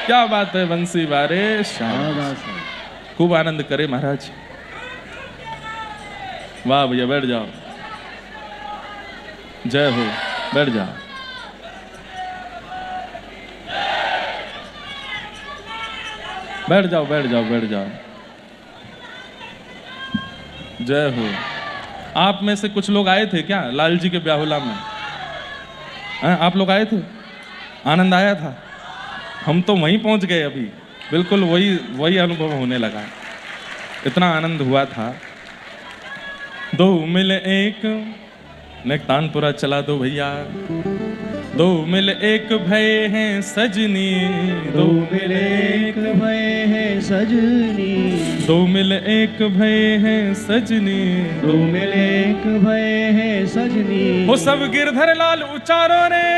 क्या बात है बंसी बारे श्याम, खूब आनंद करे महाराज। वाह भैया, बैठ जाओ, जय हो, बैठ जाओ। बैठ जाओ, बैठ जाओ, बैठ जाओ, जय हो। आप में से कुछ लोग आए थे क्या लाल जी के ब्याहुला में? आप लोग आए थे, आनंद आया था? हम तो वहीं पहुंच गए अभी, बिल्कुल वही अनुभव होने लगा, इतना आनंद हुआ था। 2 मिल 1 नेक तानपुरा चला दो भैया। 2 मिल 1 भय हैं सजनी, 2 मिल 1 भय है सजनी, 2 मिल 1 भय हैं सजनी, 2 मिल 1 भय है सजनी। वो सब गिरधरलाल उचारो रे,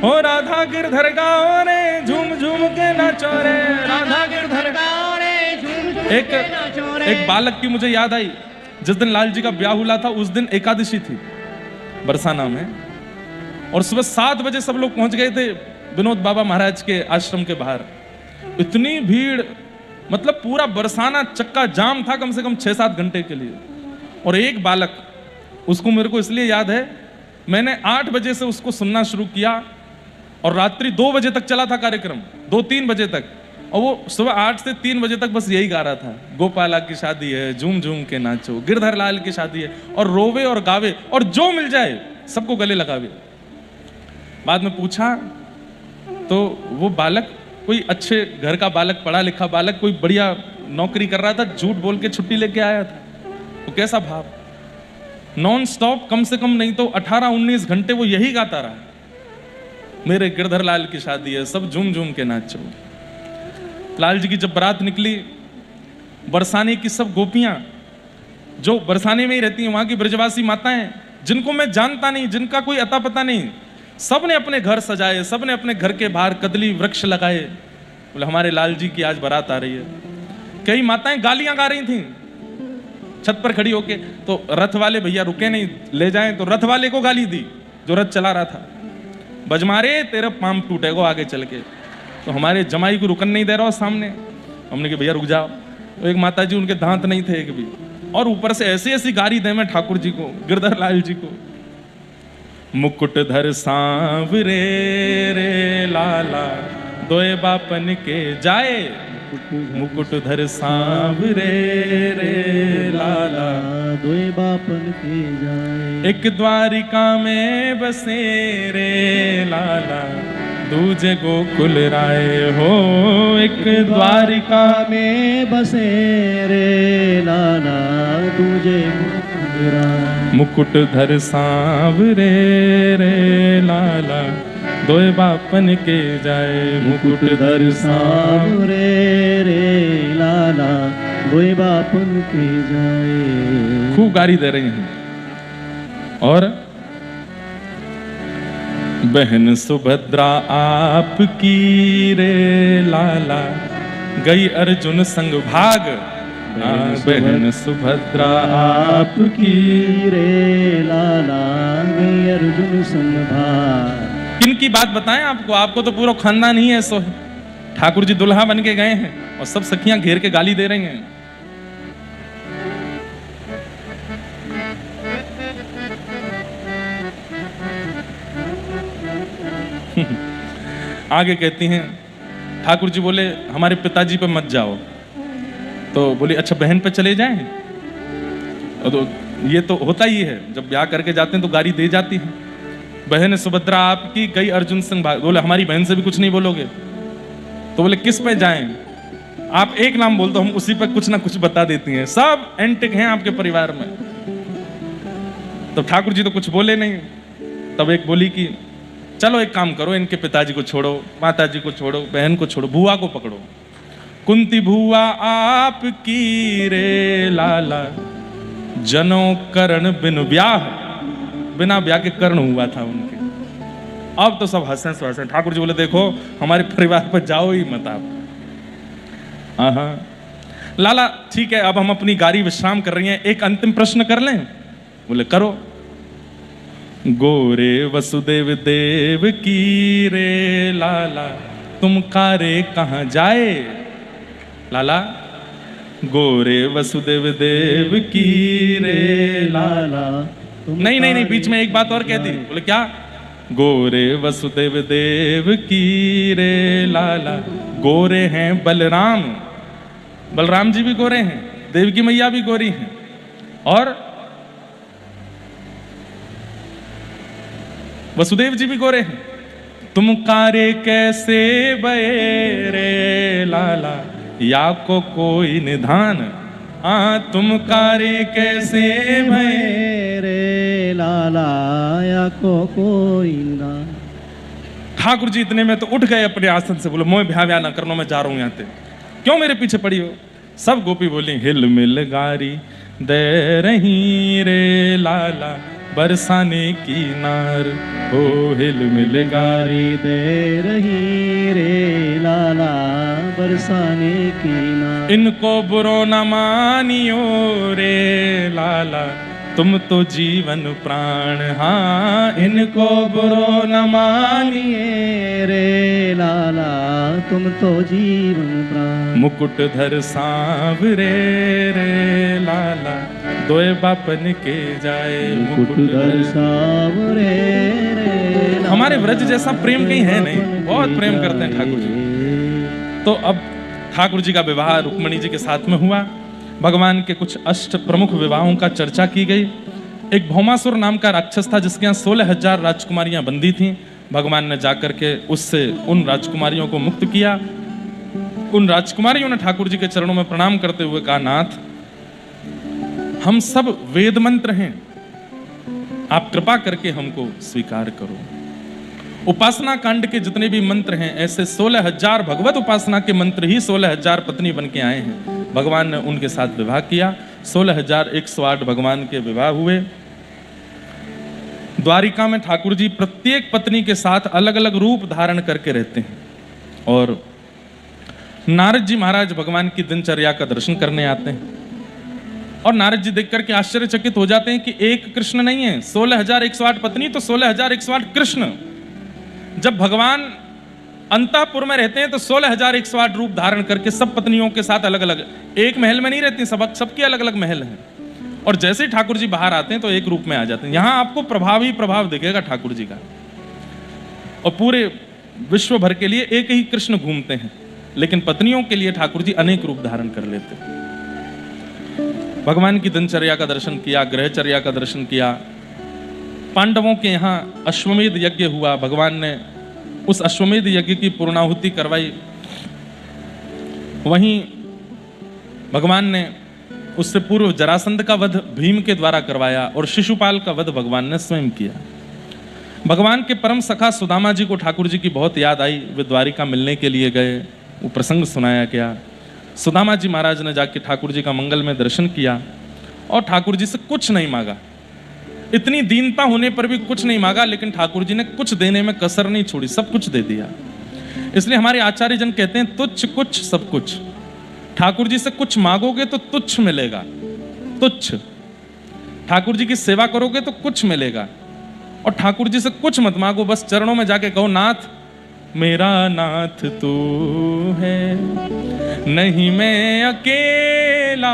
ओ राधा गिरधर गाओ रे, झूम झूम के नाचो रे, राधा गिरधर गाओ रे, झूम झूम के नाचो रे। एक बालक की मुझे याद आई, जिस दिन लाल जी का ब्याह हुआ था उस दिन एकादशी थी बरसाना में, और सुबह 7 बजे सब लोग पहुंच गए थे विनोद बाबा महाराज के आश्रम के बाहर। इतनी भीड़, मतलब पूरा बरसाना चक्का जाम था कम से कम 6-7 घंटे के लिए। और एक बालक, उसको मेरे को इसलिए याद है मैंने 8 बजे से उसको सुनना शुरू किया और रात्रि 2 बजे तक चला था कार्यक्रम, 2-3 बजे तक। और वो सुबह 8 से 3 बजे तक बस यही गा रहा था, गोपाला की शादी है, झूम झूम के नाचो, गिरधर लाल की शादी है, और रोवे और गावे और जो मिल जाए सबको गले लगावे। बाद में पूछा तो वो बालक कोई अच्छे घर का बालक, पढ़ा लिखा बालक, कोई बढ़िया नौकरी कर रहा था, झूठ बोल के छुट्टी लेके आया था। तो कैसा भाव, नॉन स्टॉप कम से कम नहीं तो 18-19 घंटे वो यही गाता रहा, मेरे गिरधर लाल की शादी है, सब झूम झूम के नाचो। लाल जी की जब बारात निकली, बरसाने की सब गोपियां जो बरसाने में ही रहती हैं, वहां की ब्रजवासी माताएं जिनको मैं जानता नहीं, जिनका कोई अता पता नहीं, सब ने अपने घर सजाए, सब ने अपने घर के बाहर कदली वृक्ष लगाए। बोले हमारे लाल जी की आज बारात आ रही है। कई माताएं गालियां गा रही थी छत पर खड़ी होके, तो रथ वाले भैया रुके नहीं, ले जाएं तो रथ वाले को गाली दी जो रथ चला रहा था, बजमारे तेरा पाम टूटेगा आगे चल के। तो हमारे जमाई को रुकन नहीं दे रहा सामने। हमने कहा भैया रुक जाओ। तो एक माता जी, उनके दांत नहीं थे एक भी, और ऊपर से ऐसी ऐसी गाली दे मैं ठाकुर जी को, गिरधर लाल जी को। मुकुट धर सांवरे रे लाला, दोए बापन के जाए, मुकुट धर सांवरे रे लाला, दोए बापन के जाए। एक द्वारिका में बसे रे लाला, दूजे गोकुल राय हो। एक द्वारिका में बसे रे लाला, दूजे गोकुल राय। मुकुट धर सांवरे रे लाला, दोए बापन के जाए, मुकुट धर सांवरे रे लाला, दोए बापन के जाए। खूब गाली दे रही हैं। और बहन सुभद्रा आपकी रे लाला, गई अर्जुन संग भाग। बहन सुभद्रा आपकी रे लाला, गई अर्जुन संग भाग। किनकी बात बताएं आपको, आपको तो पूरा खानदान ही है। सो ठाकुर जी दुल्हा बन के गए हैं और सब सखियां घेर के गाली दे रही हैं। आगे कहती हैं, ठाकुर जी बोले हमारे पिताजी पे मत जाओ। तो बोली अच्छा बहन पे चले जाएं। तो ये तो होता ही है, जब ब्याह करके जाते हैं तो गाली दे जाती है। बहन सुभद्रा आपकी गई अर्जुन संग भाग। बोले हमारी बहन से भी कुछ नहीं बोलोगे? तो बोले किस पे जाएं? आप एक नाम बोल दो, हम उसी पे कुछ ना कुछ बता देती हैं। सब एंटिक हैं आपके परिवार में। तो ठाकुर जी तो कुछ बोले नहीं। तब एक बोली कि चलो एक काम करो, इनके पिताजी को छोड़ो, माताजी को छोड़ो, बहन को छोड़ो, बुआ को पकड़ो। कुंती बुआ आपकी रे लाला, जनो करण बिन ब्याह, बिना ब्याह के कर्ण हुआ था उनके। अब तो सब हंसे हंसे। ठाकुर जी बोले देखो हमारे परिवार पर जाओ ही मत आप। हाँ लाला ठीक है, अब हम अपनी गाड़ी विश्राम कर रही हैं, एक अंतिम प्रश्न कर लें? बोले करो। गोरे वसुदेव देव की रे लाला, तुम कारे कहाँ जाए? लाला गोरे वसुदेव देव की रे लाला। नहीं नहीं नहीं, बीच में एक बात और कह दी। बोले क्या? गोरे वसुदेव देव की रे लाला, गोरे हैं बलराम, बलराम जी भी गोरे हैं, देवकी मैया भी गोरी हैं, और वसुदेव जी भी गोरे हैं। तुम कारे कैसे बये रे लाला, या को कोई निधान? तुम कारे कैसे भये रे लाला, या को कोई निधान? ठाकुर जी इतने में तो उठ गए अपने आसन से। बोले मोह ब्याह ना करना, मैं जा रहा हूं यहाँ से, क्यों मेरे पीछे पड़ी हो? सब गोपी बोली हिल मिल गारी दे रही रे लाला, बरसाने की नार हो। हिल मिल गारी दे रही रे लाला, बरसाने की नार। इनको बुरो न मानियो रे लाला, तुम तो जीवन प्राण। हाँ इनको बुरो न मानिए रे लाला, तुम तो जीवन प्राण। मुकुट धर सांवरे रे लाला, तोय बापन के जाए मुकुट धर सावरे रे। हमारे व्रज जैसा प्रेम कहीं है नहीं, बहुत प्रेम करते हैं ठाकुर जी। तो अब ठाकुर जी का विवाह रुक्मणी जी के साथ में हुआ। भगवान के कुछ अष्ट प्रमुख विवाहों का चर्चा की गई। एक भौमासुर नाम का राक्षस था जिसके यहाँ 16,000 राजकुमारियां बंदी थीं। भगवान ने जाकर के उससे उन राजकुमारियों को मुक्त किया। उन राजकुमारियों ने ठाकुर जी के चरणों में प्रणाम करते हुए कहा, नाथ हम सब वेद मंत्र हैं, आप कृपा करके हमको स्वीकार करो। उपासना कांड के जितने भी मंत्र हैं ऐसे 16,000 भगवत उपासना के मंत्र ही 16,000 पत्नी बन के आए हैं। भगवान ने उनके साथ विवाह किया। 16,108 भगवान के विवाह हुए। द्वारिका में ठाकुर जी प्रत्येक पत्नी के साथ अलग अलग रूप धारण करके रहते हैं। और नारद जी महाराज भगवान की दिनचर्या का दर्शन करने आते हैं और नारद जी देख करके आश्चर्यचकित हो जाते हैं कि एक कृष्ण नहीं है, 16,108 पत्नी तो 16,108 कृष्ण। जब भगवान अंतःपुर में रहते हैं तो 16,108 रूप धारण करके सब पत्नियों के साथ अलग अलग, एक महल में नहीं रहती, सबके अलग अलग महल हैं। और जैसे ही ठाकुर जी बाहर आते हैं तो एक रूप में आ जाते हैं। यहां आपको प्रभाव ही प्रभाव दिखेगा ठाकुर जी का। और पूरे विश्व भर के लिए एक ही कृष्ण घूमते हैं, लेकिन पत्नियों के लिए ठाकुर जी अनेक रूप धारण कर लेते हैं। भगवान की दिनचर्या का दर्शन किया, ग्रहचर्या का दर्शन किया। पांडवों के यहाँ अश्वमेध यज्ञ हुआ। भगवान ने उस अश्वमेध यज्ञ की पूर्णाहुति करवाई। वहीं भगवान ने उससे पूर्व जरासंध का वध भीम के द्वारा करवाया और शिशुपाल का वध भगवान ने स्वयं किया। भगवान के परम सखा सुदामा जी को ठाकुर जी की बहुत याद आई। वे द्वारिका मिलने के लिए गए। वो प्रसंग सुनाया गया। सुदामा जी महाराज ने जाके ठाकुर जी का मंगल में दर्शन किया और ठाकुर जी से कुछ नहीं मांगा। इतनी दीनता होने पर भी कुछ नहीं मांगा, लेकिन ठाकुर जी ने कुछ देने में कसर नहीं छोड़ी, सब कुछ दे दिया। इसलिए हमारे आचार्य जन कहते हैं तुच्छ कुछ सब कुछ। ठाकुर जी से कुछ मांगोगे तो तुच्छ मिलेगा, तुच्छ। ठाकुर जी की सेवा करोगे तो कुछ मिलेगा। और ठाकुर जी से कुछ मत मांगो, बस चरणों में जाके कहो, नाथ मेरा नाथ तू है, नहीं मैं अकेला,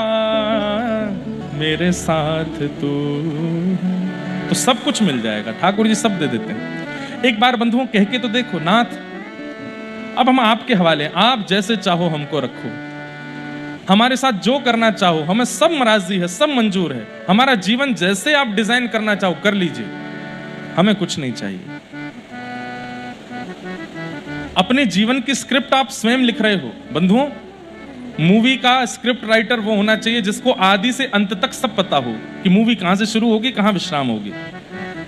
मेरे साथ तू है, तो सब कुछ मिल जाएगा। ठाकुर जी सब दे देते हैं। एक बार बंधुओं कह के तो देखो, नाथ अब हम आपके हवाले, आप जैसे चाहो हमको रखो, हमारे साथ जो करना चाहो, हमें सब मराजी है, सब मंजूर है। हमारा जीवन जैसे आप डिजाइन करना चाहो कर लीजिए, हमें कुछ नहीं चाहिए। अपने जीवन की स्क्रिप्ट आप स्वयं लिख रहे हो। बंधुओं, मूवी का स्क्रिप्ट राइटर वो होना चाहिए जिसको आदि से अंत तक सब पता हो कि मूवी कहां से शुरू होगी, कहां विश्राम होगी।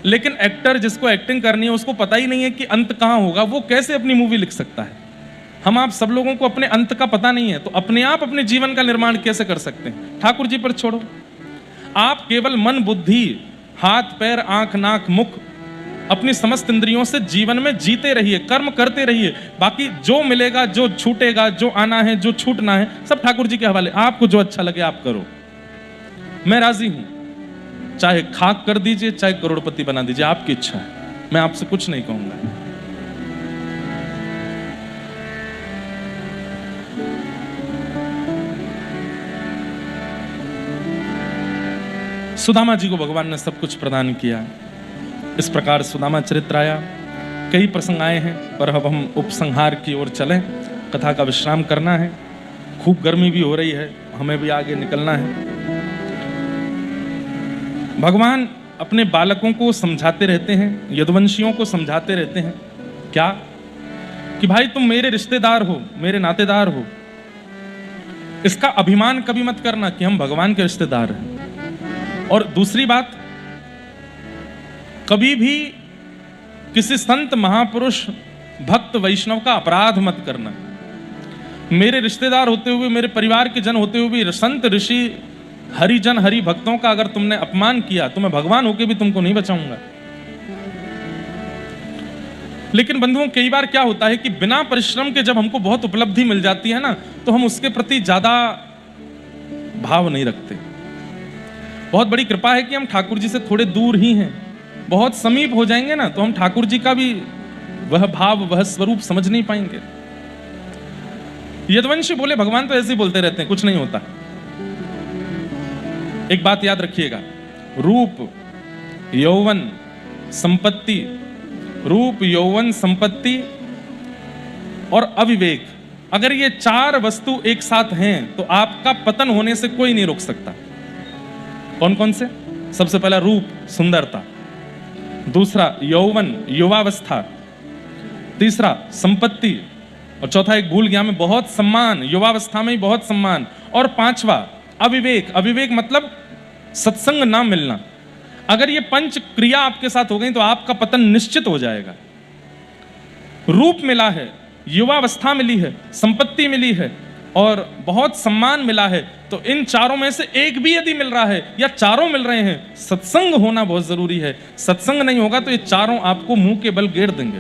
लेकिन एक्टर जिसको एक्टिंग करनी है उसको पता ही नहीं है कि अंत कहां होगा, वो कैसे अपनी मूवी लिख सकता है। हम आप सब लोगों को अपने अंत का पता नहीं है, तो अपने आप अपने जीवन का निर्माण कैसे कर सकते हैं? ठाकुर जी पर छोड़ो। आप केवल मन बुद्धि, हाथ पैर आंख नाक मुख, अपनी समस्त इंद्रियों से जीवन में जीते रहिए, कर्म करते रहिए। बाकी जो मिलेगा, जो छूटेगा, जो आना है, जो छूटना है, सब ठाकुर जी के हवाले। आपको जो अच्छा लगे आप करो, मैं राजी हूं। चाहे खाक कर दीजिए, चाहे करोड़पति बना दीजिए, आपकी इच्छा है, मैं आपसे कुछ नहीं कहूंगा। सुदामा जी को भगवान ने सब कुछ प्रदान किया। इस प्रकार सुदामा चरित्र आया। कई प्रसंग आए हैं, पर अब हम उपसंहार की ओर चलें। कथा का विश्राम करना है। खूब गर्मी भी हो रही है, हमें भी आगे निकलना है। भगवान अपने बालकों को समझाते रहते हैं, यदुवंशियों को समझाते रहते हैं। क्या? कि भाई तुम मेरे रिश्तेदार हो, मेरे नातेदार हो। इसका अभिमान कभी मत करना कि हम भगवान के रिश्तेदार हैं। और दूसरी बात, कभी भी किसी संत महापुरुष भक्त वैष्णव का अपराध मत करना। मेरे रिश्तेदार होते हुए, मेरे परिवार के जन होते हुए भी संत ऋषि हरिजन हरि भक्तों का अगर तुमने अपमान किया तो मैं भगवान होके भी तुमको नहीं बचाऊंगा। लेकिन बंधुओं, कई बार क्या होता है कि बिना परिश्रम के जब हमको बहुत उपलब्धि मिल जाती है ना, तो हम उसके प्रति ज्यादा भाव नहीं रखते। बहुत बड़ी कृपा है कि हम ठाकुर जी से थोड़े दूर ही हैं। बहुत समीप हो जाएंगे ना तो हम ठाकुर जी का भी वह भाव, वह स्वरूप समझ नहीं पाएंगे। यदुवंशी बोले, भगवान तो ऐसे ही बोलते रहते हैं, कुछ नहीं होता। एक बात याद रखिएगा, रूप, यौवन, संपत्ति, रूप, यौवन, संपत्ति और अविवेक, अगर ये चार वस्तु एक साथ हैं तो आपका पतन होने से कोई नहीं रोक सकता। कौन कौन से? सबसे पहला रूप, सुंदरता, दूसरा यौवन, युवावस्था, तीसरा संपत्ति, और चौथा एक भूल गया मैं, बहुत सम्मान, युवावस्था में ही बहुत सम्मान, और पांचवा अविवेक। अविवेक मतलब सत्संग ना मिलना। अगर ये पंच क्रिया आपके साथ हो गई तो आपका पतन निश्चित हो जाएगा। रूप मिला है, युवावस्था मिली है, संपत्ति मिली है और बहुत सम्मान मिला है, तो इन चारों में से एक भी यदि मिल रहा है या चारों मिल रहे हैं, सत्संग होना बहुत जरूरी है। सत्संग नहीं होगा तो ये चारों आपको मुंह के बल गेर देंगे।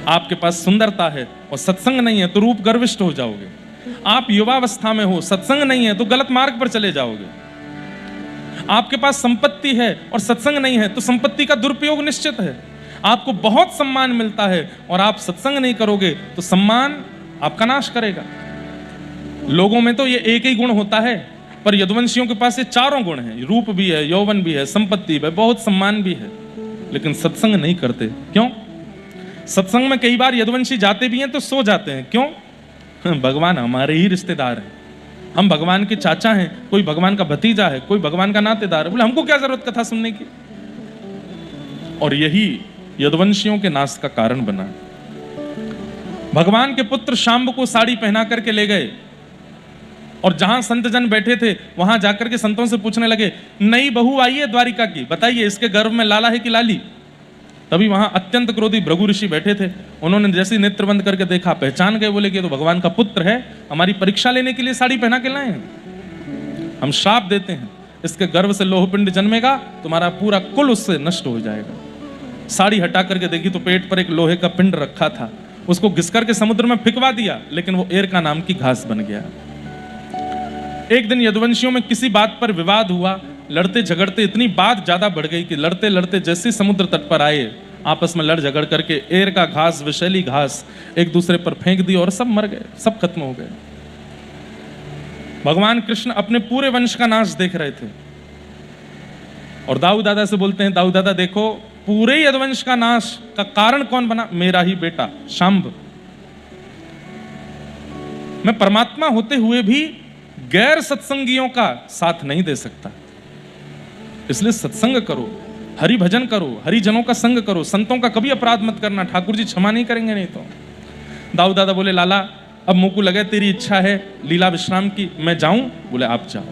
आपके पास सुंदरता है और सत्संग नहीं है तो रूप गर्विष्ठ हो जाओगे। आप युवावस्था में हो, सत्संग नहीं है तो गलत मार्ग पर चले जाओगे। आपके पास संपत्ति है और सत्संग नहीं है तो संपत्ति का दुरुपयोग निश्चित है। आपको बहुत सम्मान मिलता है और आप सत्संग नहीं करोगे तो सम्मान आपका नाश करेगा। लोगों में तो ये एक ही गुण होता है, पर यदुवंशियों के पास ये चारों गुण हैं, रूप भी है, यौवन भी है, संपत्ति भी है, बहुत सम्मान भी है, लेकिन सत्संग नहीं करते। क्यों? सत्संग में कई बार यदुवंशी जाते भी हैं तो सो जाते हैं। क्यों? भगवान हमारे ही रिश्तेदार हैं, हम भगवान के चाचा हैं, कोई भगवान का भतीजा है, कोई भगवान का नातेदार है, बोले हमको क्या जरूरत कथा सुनने की। और यही यदुवंशियों के नाश का कारण बना। भगवान के पुत्र शांब को साड़ी पहना करके ले गए और जहां संत जन बैठे थे वहां जाकर के संतों से पूछने लगे, नई बहू आई है द्वारिका की, बताइए इसके गर्भ में लाला है कि लाली। तभी वहां अत्यंत क्रोधी भृगु ऋषि बैठे थे, उन्होंने जैसे नेत्र बंद करके देखा, पहचान गए, बोले कि तो भगवान का पुत्र है, हमारी परीक्षा लेने के लिए साड़ी पहना के लाए हैं। हम श्राप देते हैं, इसके गर्भ से लोहपिंड जन्मेगा, तुम्हारा पूरा कुल उससे नष्ट हो जाएगा। साड़ी हटा करके देखी तो पेट पर एक लोहे का पिंड रखा था, उसको घिस करके समुद्र में फिकवा दिया, लेकिन वो एरका नाम की घास बन गया। एक दिन यदुवंशियों में किसी बात पर विवाद हुआ, लड़ते झगड़ते इतनी बात ज्यादा बढ़ गई कि लड़ते लड़ते जैसे समुद्र तट पर आए, आपस में लड़ झगड़ करके एरका घास, विषैली घास एक दूसरे पर फेंक दी और सब मर गए, सब खत्म हो गए। भगवान कृष्ण अपने पूरे वंश का नाश देख रहे थे और दाऊ दादा से बोलते हैं, दाऊ दादा देखो पूरे यदुवंश का नाश का कारण कौन बना? मेरा ही बेटा शांब। मैं परमात्मा होते हुए भी गैर सत्संगियों का साथ नहीं दे सकता, इसलिए सत्संग करो, हरि भजन करो, हरिजनों का संग करो, संतों का कभी अपराध मत करना, ठाकुर जी क्षमा नहीं करेंगे नहीं तो। दाऊ दादा बोले, लाला अब मुंह को लगे, तेरी इच्छा है लीला विश्राम की, मैं जाऊं? बोले आप जाओ।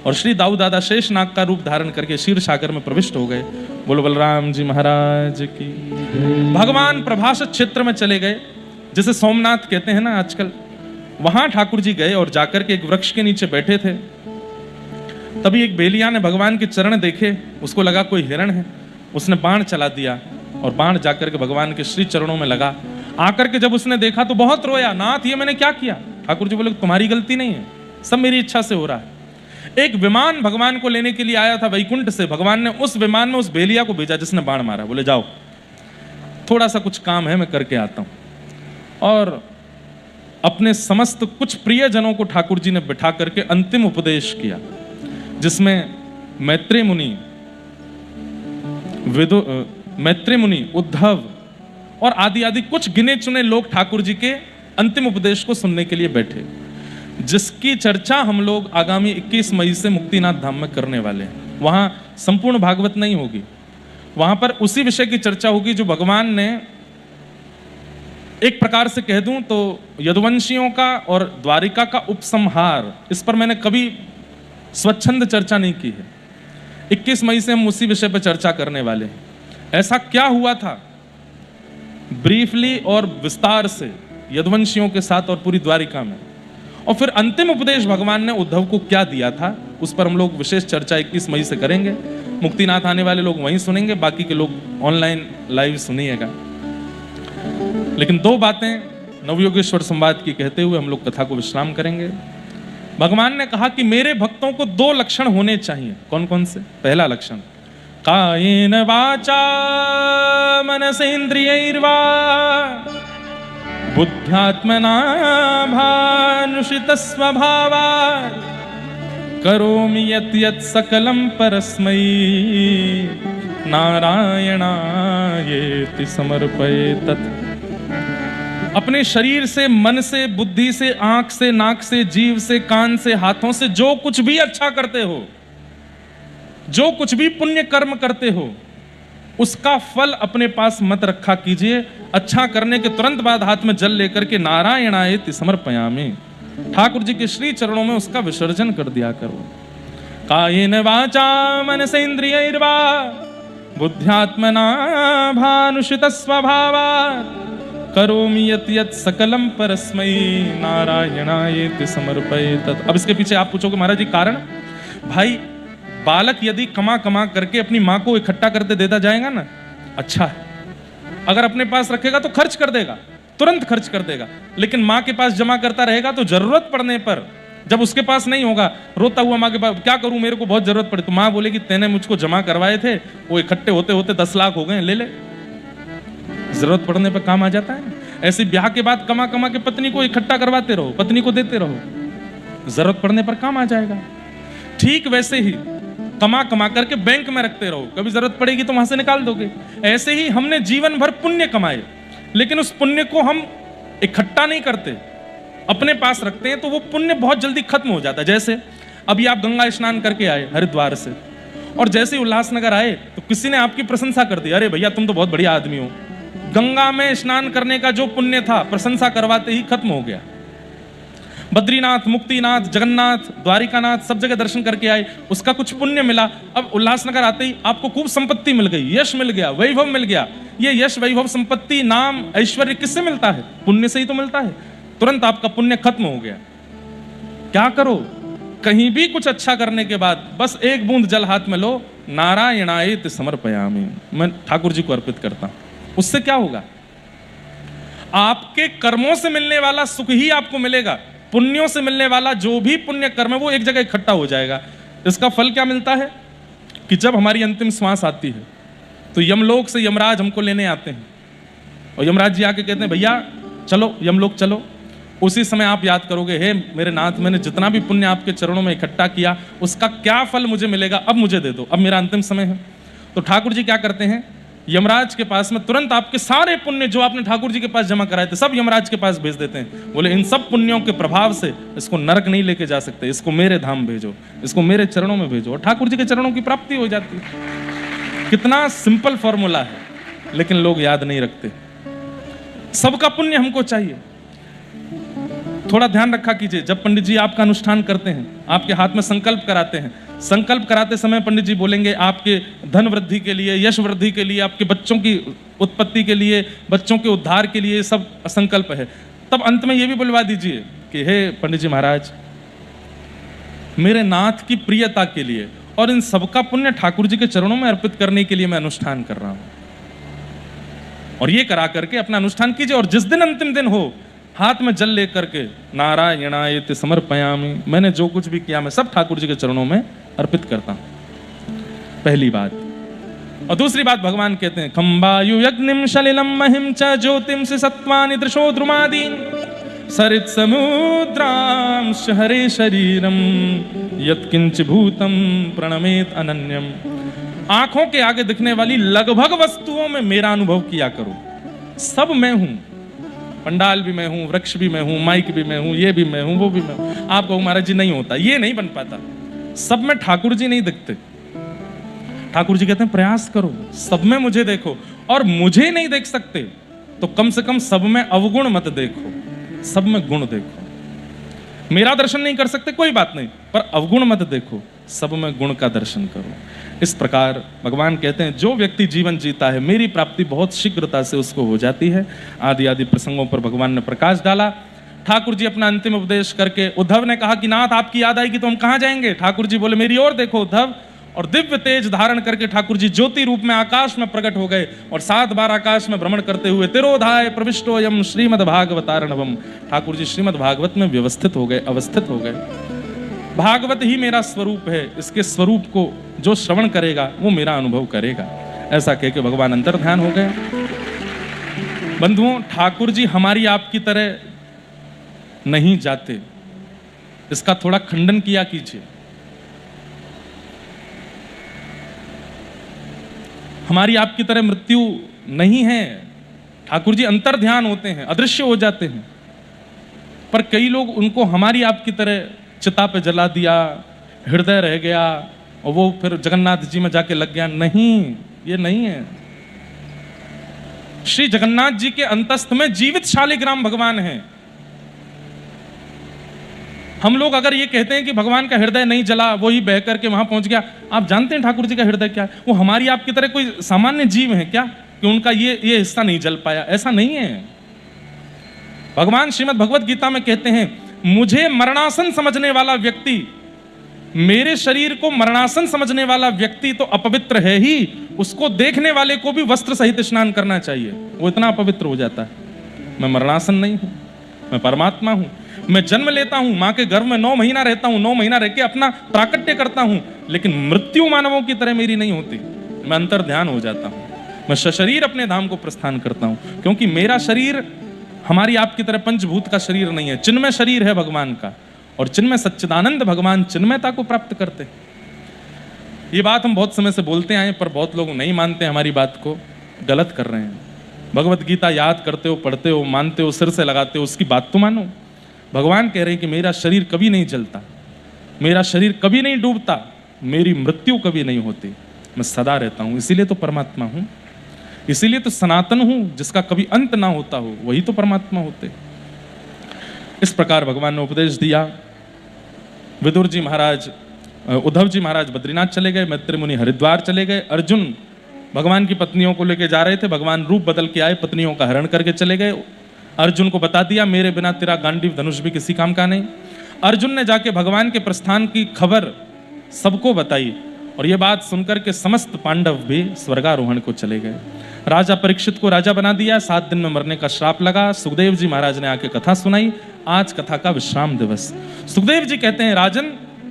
और श्री दाऊ दादा शेष नाग का रूप धारण करके क्षीर सागर में प्रविष्ट हो गए। बोलो बलराम जी महाराज की। भगवान प्रभास क्षेत्र में चले गए, जिसे सोमनाथ कहते हैं ना आजकल, वहां ठाकुर जी गए और जाकर के एक वृक्ष के नीचे बैठे थे। तभी एक बेलिया ने भगवान के चरण देखे, उसको लगा कोई हिरण है, उसने बाण चला दिया और बाण जाकर के भगवान के श्री चरणों में लगा। आकर के जब उसने देखा तो बहुत रोया, नाथ ये मैंने क्या किया? ठाकुर जी बोले तुम्हारी गलती नहीं है, सब मेरी इच्छा से हो रहा है। एक विमान भगवान को लेने के लिए आया था वैकुंठ से, भगवान ने उस विमान में उस बेलिया को भेजा जिसने बाण मारा। बोले जाओ, थोड़ा सा कुछ काम है, मैं करके आता हूं। और अपने समस्त कुछ प्रिय जनों को ठाकुर जी ने बिठा करके अंतिम उपदेश किया, जिसमें मैत्रेय मुनि, उद्धव और आदि आदि कुछ गिने चुने लोग ठाकुर जी के अंतिम उपदेश को सुनने के लिए बैठे, जिसकी चर्चा हम लोग आगामी 21 मई से मुक्तिनाथ धाम में करने वाले हैं। वहां संपूर्ण भागवत नहीं होगी, वहां पर उसी विषय की चर्चा होगी जो भगवान ने, एक प्रकार से कह दूं तो यदुवंशियों का और द्वारिका का उपसंहार। इस पर मैंने कभी स्वच्छंद चर्चा नहीं की है। 21 मई से हम उसी विषय पर चर्चा करने वाले हैं। ऐसा क्या हुआ था ब्रीफली और विस्तार से यदुवंशियों के साथ और पूरी द्वारिका में, और फिर अंतिम उपदेश भगवान ने उद्धव को क्या दिया था, उस पर हम लोग विशेष चर्चा 21 मई से करेंगे। मुक्तिनाथ आने वाले लोग वहीं सुनेंगे, बाकी के लोग ऑनलाइन लाइव सुनिएगा। लेकिन दो बातें नवयोगेश्वर संवाद की कहते हुए हम लोग कथा को विश्राम करेंगे। भगवान ने कहा कि मेरे भक्तों को दो लक्षण होने चाहिए। कौन कौन से? पहला लक्षण, कायेन वाचा मनसेन्द्रियैर्वा बुद्ध्यात्मना भानुषित स्वभावा करोमि यत् यत् सकलं परस्मै नारायणायेति समर्पयेतत्। अपने शरीर से, मन से, बुद्धि से, आंख से, नाक से, जीव से, कान से, हाथों से जो कुछ भी अच्छा करते हो, जो कुछ भी पुण्य कर्म करते हो, उसका फल अपने पास मत रखा कीजिए। अच्छा करने के तुरंत बाद हाथ में जल लेकर के नारायणायेति समर्पयामि, ठाकुर जी के श्री चरणों में उसका विसर्जन कर दिया करो। कायेन वाचा मनसेन्द्रियैर्वा बुद्ध्यात्मना भानुषित स्वभावात् करोमि यत् यत् सकलं परस्मै नारायणायेति समर्पयेतत्। अब इसके पीछे आप पूछोगे महाराज जी कारण? भाई बालक यदि कमा कमा करके अपनी माँ को इकट्ठा करते देता जाएगा ना, अच्छा है। अगर अपने पास रखेगा तो खर्च कर देगा, तुरंत खर्च कर देगा। लेकिन माँ के पास जमा करता रहेगा तो जरूरत पड़ने पर, जब उसके पास नहीं होगा, रोता हुआ माँ के पास, क्या करूं मेरे को बहुत जरूरत पड़ी, तो माँ बोलेगी तेने मुझको जमा करवाए थे, वो इकट्ठे होते होते 10 लाख हो गए, ले ले। जरूरत पड़ने पर काम आ जाता है। ऐसे ब्याह के बाद कमा कमा के पत्नी को इकट्ठा करवाते रहो, पत्नी को देते रहो, जरूरत पड़ने पर काम आ जाएगा। ठीक वैसे ही कमा कमा करके बैंक में रखते रहो, कभी जरूरत पड़ेगी तो वहां से निकाल दोगे। ऐसे ही हमने जीवन भर पुण्य कमाए, लेकिन उस पुण्य को हम इकट्ठा नहीं करते, अपने पास रखते हैं, तो वो पुण्य बहुत जल्दी खत्म हो जाता है। जैसे अभी आप गंगा स्नान करके आए हरिद्वार से, और जैसे ही उल्लासनगर आए तो किसी ने आपकी प्रशंसा कर दी, अरे भैया तुम तो बहुत बढ़िया आदमी हो। गंगा में स्नान करने का जो पुण्य था, प्रशंसा करवाते ही खत्म हो गया। बद्रीनाथ, मुक्तिनाथ, जगन्नाथ, द्वारिकानाथ सब जगह दर्शन करके आए, उसका कुछ पुण्य मिला। अब उल्लासनगर आते ही आपको खूब संपत्ति मिल गई, यश मिल गया, वैभव मिल गया। ये यश, वैभव, संपत्ति, नाम, ऐश्वर्य किससे मिलता है? पुण्य से ही तो मिलता है। तुरंत आपका पुण्य खत्म हो गया। क्या करो? कहीं भी कुछ अच्छा करने के बाद बस एक बूंद जल हाथ में लो, नारायणायेति समर्पयामि, मैं ठाकुर जी को अर्पित करता हूं। उससे क्या होगा? आपके कर्मों से मिलने वाला सुख ही आपको मिलेगा। पुण्यों से मिलने वाला जो भी पुण्य कर्म है वो एक जगह इकट्ठा हो जाएगा। इसका फल क्या मिलता है कि जब हमारी अंतिम श्वास आती है तो यमलोक से यमराज हमको लेने आते हैं, और यमराज जी आके कहते हैं भैया चलो यमलोक चलो। उसी समय आप याद करोगे, हे मेरे नाथ, मैंने जितना भी पुण्य आपके चरणों में इकट्ठा किया उसका क्या फल मुझे मिलेगा, अब मुझे दे दो, अब मेरा अंतिम समय है। तो ठाकुर जी क्या करते हैं, यमराज के पास में तुरंत आपके सारे पुण्य जो आपने ठाकुर जी के पास जमा कराए थे सब यमराज के पास भेज देते हैं। बोले इन सब पुण्यों के प्रभाव से इसको नरक नहीं लेके जा सकते, इसको मेरे धाम भेजो, इसको मेरे चरणों में भेजो, और ठाकुर जी के चरणों की प्राप्ति हो जाती है। कितना सिंपल फॉर्मूला है, लेकिन लोग याद नहीं रखते। सबका पुण्य हमको चाहिए। थोड़ा ध्यान रखा कीजिए, जब पंडित जी आपका अनुष्ठान करते हैं, आपके हाथ में संकल्प कराते हैं, संकल्प कराते समय पंडित जी बोलेंगे आपके धन वृद्धि के लिए, यश वृद्धि के लिए, आपके बच्चों की उत्पत्ति के लिए, बच्चों के उद्धार के लिए, सब संकल्प है। तब अंत में ये भी बुलवा दीजिए कि हे पंडित जी महाराज, मेरे नाथ की प्रियता के लिए और इन सबका पुण्य ठाकुर जी के चरणों में अर्पित करने के लिए मैं अनुष्ठान कर रहा हूं। और ये करा करके अपना अनुष्ठान कीजिए, और जिस दिन अंतिम दिन हो हाथ में जल लेकर के नारायणायेति समर्पयामि, मैंने जो कुछ भी किया मैं सब ठाकुर जी के चरणों में अर्पित करता हूं। पहली बात। और दूसरी बात भगवान कहते हैं, खम्बायु यज्ञिम सलिलम महिम च ज्योतिम से सत्वानि दृशो द्रुमादीन सरित समुद्रांश हरे शरीरम यत्किंच भूतम प्रणमेत अनन्यम। आंखों के आगे दिखने वाली लगभग वस्तुओं में मेरा अनुभव किया करो। सब मैं हूं, पंडाल भी मैं हूं, वृक्ष भी मैं हूं, माइक भी मैं हूं, ये भी मैं हूं, वो भी मैं हूं। आप कहो महाराज जी नहीं होता, ये नहीं बन पाता। सब में ठाकुर जी नहीं दिखते। ठाकुर जी कहते हैं प्रयास करो, सब में मुझे देखो, और मुझे नहीं देख सकते तो कम से कम सब में अवगुण मत देखो, सब में गुण देखो। मेरा दर्शन नहीं कर सकते कोई बात नहीं, पर अवगुण मत देखो, सब में गुण का दर्शन करो। इस प्रकार भगवान कहते हैं जो व्यक्ति जीवन जीता है मेरी प्राप्ति बहुत शीघ्रता से उसको हो जाती है। आदि आदि प्रसंगों पर भगवान ने प्रकाश डाला। ठाकुर जी अपना अंतिम उपदेश करके, उद्धव ने कहा कि नाथ आपकी याद आएगी तो हम कहां जाएंगे? ठाकुर जी बोले मेरी ओर देखो उद्धव, और दिव्य तेज धारण करके ठाकुर जी ज्योति रूप में आकाश में प्रकट हो गए, और 7 बार आकाश में भ्रमण करते हुए तिरोधाय प्रविष्टोयम श्रीमद् भागवतार्णवम, ठाकुर जी श्रीमद् भागवत में व्यवस्थित हो गए, अवस्थित हो गए। भागवत ही मेरा स्वरूप है, इसके स्वरूप को जो श्रवण करेगा वो मेरा अनुभव करेगा। ऐसा कह के भगवान अंतर्ध्यान हो गए। बंधुओं, ठाकुर जी हमारी आपकी तरह नहीं जाते, इसका थोड़ा खंडन किया कीजिए। हमारी आपकी तरह मृत्यु नहीं है। ठाकुर जी अंतर ध्यान होते हैं, अदृश्य हो जाते हैं, पर कई लोग उनको हमारी आपकी तरह चिता पे जला दिया, हृदय रह गया और वो फिर जगन्नाथ जी में जाके लग गया। नहीं, ये नहीं है। श्री जगन्नाथ जी के अंतस्थ में जीवित शालिग्राम भगवान हैं। हम लोग अगर ये कहते हैं कि भगवान का हृदय नहीं जला, वो ही बह करके वहां पहुंच गया, आप जानते हैं ठाकुर जी का हृदय क्या है? वो हमारी आपकी तरह कोई सामान्य जीव है क्या कि उनका ये हिस्सा नहीं जल पाया? ऐसा नहीं है। भगवान श्रीमद् भगवत गीता में कहते हैं, मुझे मरणासन समझने वाला व्यक्ति, मेरे शरीर को मरणासन समझने वाला व्यक्ति तो अपवित्र है ही, उसको देखने वाले को भी वस्त्र सहित स्नान करना चाहिए, वो इतना अपवित्र हो जाता है। मैं मरणासन नहीं हूं, मैं परमात्मा हूं। मैं जन्म लेता हूं, मां के गर्भ में 9 महीना रहता हूं, 9 महीना रह के अपना प्राकट्य करता हूं, लेकिन मृत्यु मानवों की तरह मेरी नहीं होती। मैं अंतर ध्यान हो जाता हूं, मैं सशरीर अपने धाम को प्रस्थान करता हूं, क्योंकि मेरा शरीर हमारी आपकी तरह पंचभूत का शरीर नहीं है, चिन्मय शरीर है भगवान का, और चिन्मय सच्चिदानंद भगवान चिन्मयता को प्राप्त करते। ये बात हम बहुत समय से बोलते आए, पर बहुत लोग नहीं मानते, हमारी बात को गलत कर रहे हैं। भगवत गीता याद करते हो, पढ़ते हो, मानते हो, सिर से लगाते हो, उसकी बात तो मानो। भगवान कह रहे हैं कि मेरा शरीर कभी नहीं जलता, मेरा शरीर कभी नहीं डूबता, मेरी मृत्यु कभी नहीं होती, मैं सदा रहता हूं, इसीलिए तो परमात्मा हूं, इसीलिए तो सनातन हूं, जिसका कभी अंत ना होता हो, वही तो परमात्मा होते। इस प्रकार भगवान ने उपदेश दिया। विदुर जी महाराज, उद्धव जी महाराज बद्रीनाथ चले गए, मैत्री मुनि हरिद्वार चले गए, अर्जुन भगवान की पत्नियों को लेकर जा रहे थे, भगवान रूप बदल के आए, पत्नियों का हरण करके चले गए। अर्जुन को बता दिया, मेरे बिना तेरा गांडीव धनुष भी किसी काम का नहीं। अर्जुन ने जाके भगवान के प्रस्थान की खबर सबको बताई, और यह बात सुनकर के समस्त पांडव भी स्वर्गारोहण को चले गए। राजा परीक्षित को राजा बना दिया, 7 दिन में मरने का श्राप लगा। सुखदेव जी महाराज ने आके कथा सुनाई। आज कथा का विश्राम दिवस। सुखदेव जी कहते हैं, राजन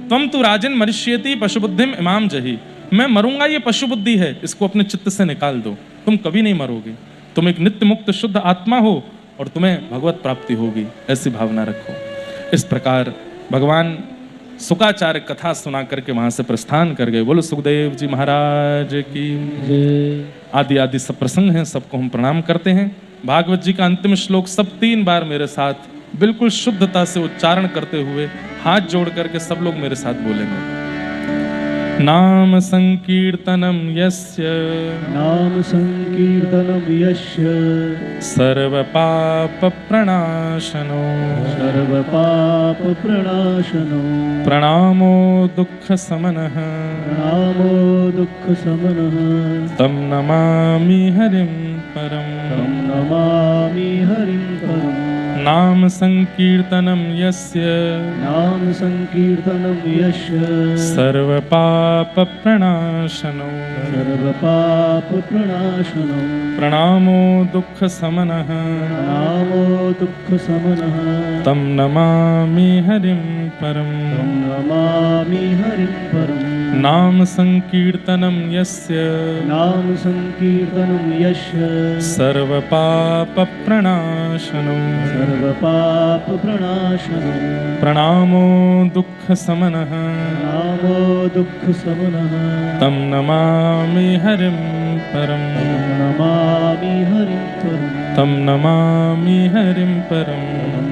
त्वम तु राजन मरिष्येति पशुबुद्धिम इमाम जही, मैं मरूंगा ये पशु बुद्धि है, इसको अपने चित्त से निकाल दो, तुम कभी नहीं मरोगे, तुम एक नित्य मुक्त शुद्ध आत्मा हो और तुम्हें भगवत प्राप्ति होगी, ऐसी भावना रखो। इस प्रकार भगवान सुखाचार्य कथा सुना करके वहां से प्रस्थान कर गए। बोलो सुखदेव जी महाराज की। आदि आदि सब प्रसंग हैं, सबको हम प्रणाम करते हैं। भागवत जी का अंतिम श्लोक सब 3 बार मेरे साथ बिल्कुल शुद्धता से उच्चारण करते हुए हाथ जोड़ करके सब लोग मेरे साथ बोलेंगे। नाम संकीर्तनम यस्य, नाम संकीर्तनम यस्य, सर्व पाप प्रणाशनो, सर्व पाप प्रणाशनो, प्रणामो दुःख समनः, प्रणामो दुःख समनः, तम नमामि हरिं परम, तम नमामि हरिं परम। नाम संकीर्तनम यस्य, नाम संकीर्तनम यस्य, सर्व पाप प्रणाशनो, सर्व पाप प्रणाशनो, प्रणामो दुःख समनः, प्रणामो दुःख समनः, तम नमामि हरिं परम, तम नमामि हरिं परम। नाम संकीर्तनम यस्य, नाम संकीर्तनम यस्य, सर्व पाप प्रणाशनो, सर्व पाप प्रणाशनो, प्रणामो दुःख समनः, प्रणामो दुःख समनः, तम नमामि हरिं परम, नमामि हरिं परम, तम नमामि हरिं परम,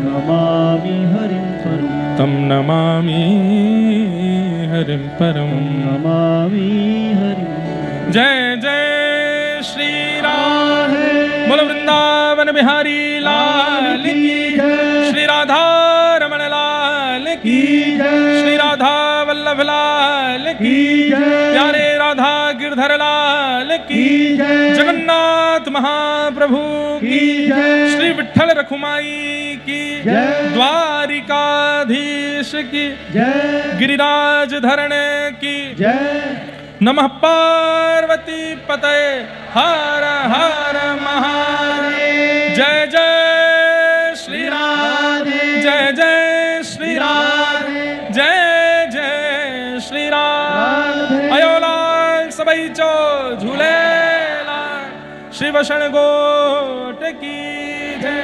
नमामि हरिं परम, तम नमामि हरिं परम। नमामि हरिं। जय जय श्री राम, बोलो वृंदावन बिहारी लाल की, श्री राधा रमण लाल की, श्री राधा वल्लभ लाल की, प्यारे राधा गिरधर लाल की, जगन्नाथ महाप्रभु की, श्री विठ्ठल रखुमाई की, द्वारिकाधीश की, गिरिराज धरणे की, नमः पार्वती पतये हर हर महादेव। जय जय श्री राम, जय जय श्री राम, जय जय श्री राम। अयोलाल सबई चो झूले लाल, श्री वषण गोट की जय।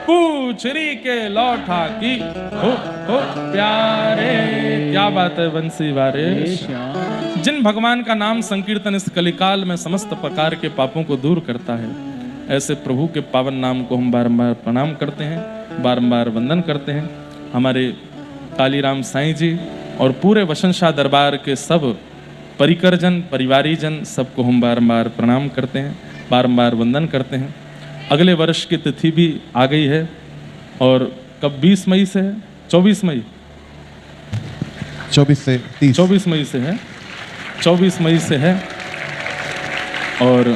पूछरी के लौठा की हो। हो प्यारे। क्या बात है बंसी वारे। जिन भगवान का नाम संकीर्तन इस कलिकाल में समस्त प्रकार के पापों को दूर करता है, ऐसे प्रभु के पावन नाम को हम बारंबार प्रणाम करते हैं, बारंबार वंदन करते हैं। हमारे कालीराम साईं जी और पूरे वसंत दरबार के सब परिकरजन परिवारीजन सबको हम बारंबार प्रणाम करते हैं, बारंबार वंदन करते हैं। अगले वर्ष की तिथि भी आ गई है और कब 20 मई से है, 24 मई 24 से 30 24 मई से है, 24 मई से है। और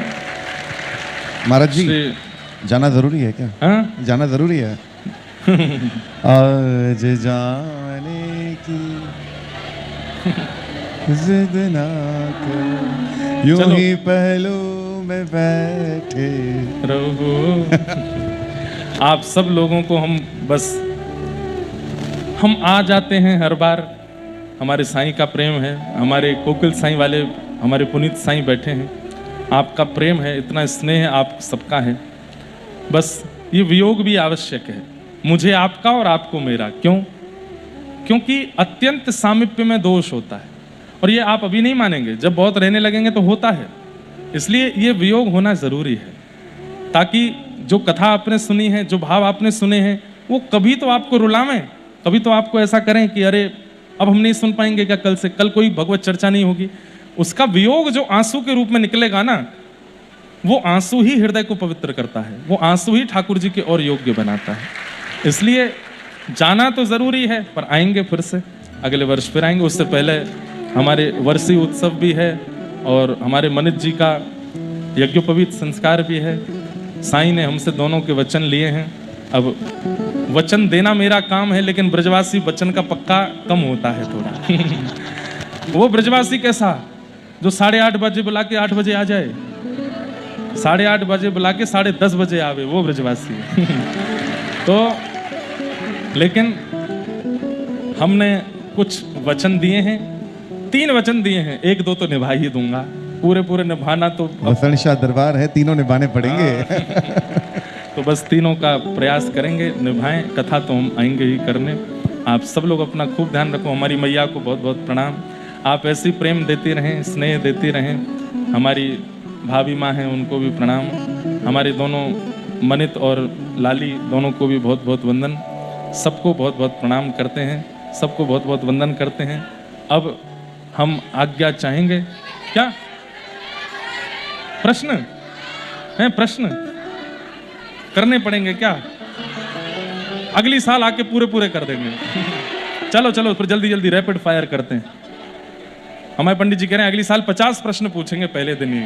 महाराज जी श्री जाना जरूरी है क्या? हाँ जाना जरूरी है। आज जाने की जिद ना कर, यूं चलो। ही पहलू में बैठे रहो। आप सब लोगों को हम आ जाते हैं हर बार। हमारे साईं का प्रेम है, हमारे कोकिल साईं वाले हमारे पुनीत साईं बैठे हैं, आपका प्रेम है, इतना स्नेह आप सबका है। बस ये वियोग भी आवश्यक है, मुझे आपका और आपको मेरा। क्यों? क्योंकि अत्यंत सामीप्य में दोष होता है, और ये आप अभी नहीं मानेंगे, जब बहुत रहने लगेंगे तो होता है। इसलिए ये वियोग होना जरूरी है, ताकि जो कथा आपने सुनी है, जो भाव आपने सुने हैं, वो कभी तो आपको रुलावें, कभी तो आपको ऐसा करें कि अरे अब हम नहीं सुन पाएंगे क्या, कल से कल कोई भगवत चर्चा नहीं होगी। उसका वियोग जो आंसू के रूप में निकलेगा ना, वो आंसू ही हृदय को पवित्र करता है, वो आंसू ही ठाकुर जी के और योग्य बनाता है। इसलिए जाना तो जरूरी है, पर आएंगे फिर से, अगले वर्ष फिर आएंगे। उससे पहले हमारे वर्षीय उत्सव भी है और हमारे मनित जी का यज्ञोपवीत संस्कार भी है। साईं ने हमसे दोनों के वचन लिए हैं। अब वचन देना मेरा काम है, लेकिन ब्रजवासी वचन का पक्का कम होता है थोड़ा। वो ब्रजवासी कैसा जो 8:30 बजे बुला के 8 बजे आ जाए, 8:30 बजे बुला के 10:30 बजे आवे, वो ब्रजवासी। तो लेकिन हमने कुछ वचन दिए हैं, 3 वचन दिए हैं, 1-2 तो निभा ही दूंगा, पूरे निभाना तो वसंत शाह दरबार है, तीनों निभाने पड़ेंगे। तो बस तीनों का प्रयास करेंगे, निभाएं। कथा तो हम आएंगे ही करने। आप सब लोग अपना खूब ध्यान रखो। हमारी मैया को बहुत बहुत प्रणाम। आप ऐसी प्रेम देती रहें, स्नेह देती रहें। हमारी भाभी माँ हैं, उनको भी प्रणाम। हमारे दोनों मनित और लाली दोनों को भी बहुत बहुत वंदन। सबको बहुत बहुत प्रणाम करते हैं, सबको बहुत बहुत वंदन करते हैं। अब हम आज्ञा चाहेंगे। क्या प्रश्न है? प्रश्न करने पड़ेंगे क्या? अगली साल आके पूरे कर देंगे। चलो चलो फिर जल्दी जल्दी रैपिड फायर करते हैं। हमारे पंडित जी कह रहे हैं अगली साल 50 प्रश्न पूछेंगे पहले दिन ही।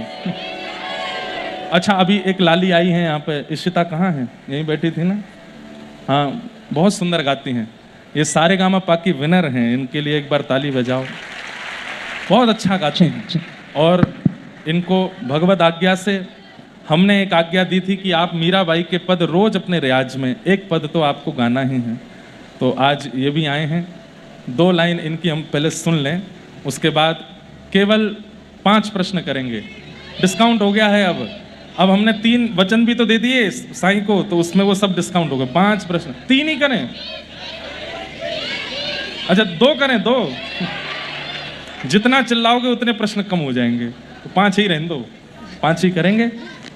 अच्छा, अभी एक लाली आई है यहाँ पे, इशिता कहाँ है? यहीं बैठी थी ना? हाँ, बहुत सुंदर गाती हैं। ये सारे गामा पा की विनर हैं, इनके लिए एक बार ताली बजाओ। बहुत अच्छा गाती हैं। और इनको भगवत आज्ञा से हमने एक आज्ञा दी थी कि आप मीराबाई के पद रोज अपने रियाज में एक पद तो आपको गाना ही है। तो आज ये भी आए हैं। 2 लाइन इनकी हम पहले सुन लें, उसके बाद केवल 5 प्रश्न करेंगे। डिस्काउंट हो गया है अब हमने 3 वचन भी तो दे दिए साईं को, तो उसमें वो सब डिस्काउंट हो गए। 5 प्रश्न, 3 ही करें? अच्छा 2 करें, 2। जितना चिल्लाओगे उतने प्रश्न कम हो जाएंगे, तो 5 ही रहने दो, 5 ही करेंगे।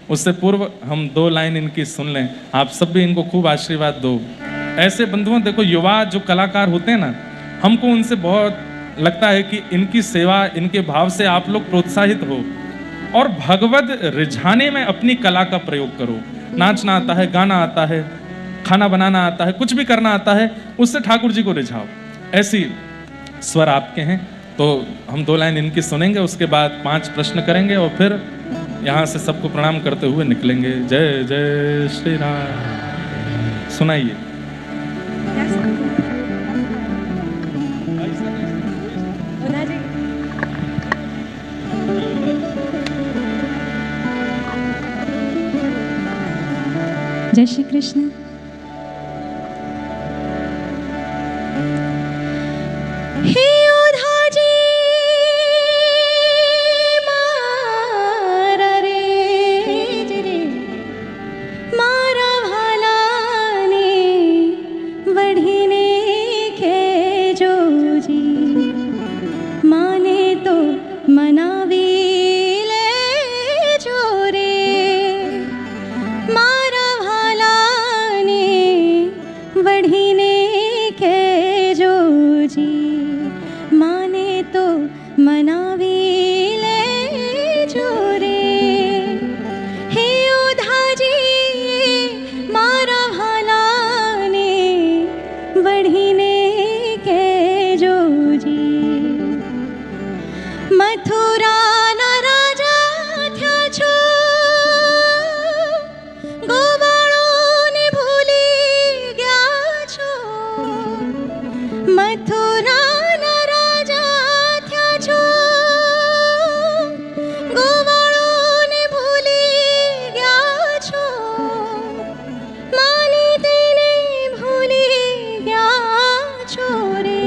उससे पूर्व हम 2 लाइन इनकी सुन लें। आप सब भी इनको खूब आशीर्वाद दो। ऐसे बंधुओं, देखो युवा जो कलाकार होते हैं ना, हमको उनसे बहुत लगता है कि इनकी सेवा, इनके भाव से आप लोग प्रोत्साहित हो और भगवत रिझाने में अपनी कला का प्रयोग करो। नाचना आता है, गाना आता है, खाना बनाना आता है, कुछ भी करना आता है, उससे ठाकुर जी को रिझाओ। ऐसी स्वर आपके हैं। तो हम 2 लाइन इनकी सुनेंगे, उसके बाद 5 प्रश्न करेंगे और फिर यहाँ से सबको प्रणाम करते हुए निकलेंगे। जय जय श्री राम। सुनाइए। जय श्री कृष्ण। हे योधा जी मारा रे रे मारा भालाने बढ़ीने खे मनावी ले जो रे हे ओधाजी मारा भालाने बढ़ीने के जो जी मथुरा ना राजा थया छो गोवाळो ने भूली गया छो मथुरा ना राजा थया छो गोवाळो ने भूली गया छो मानी तेने भूली गया छो रे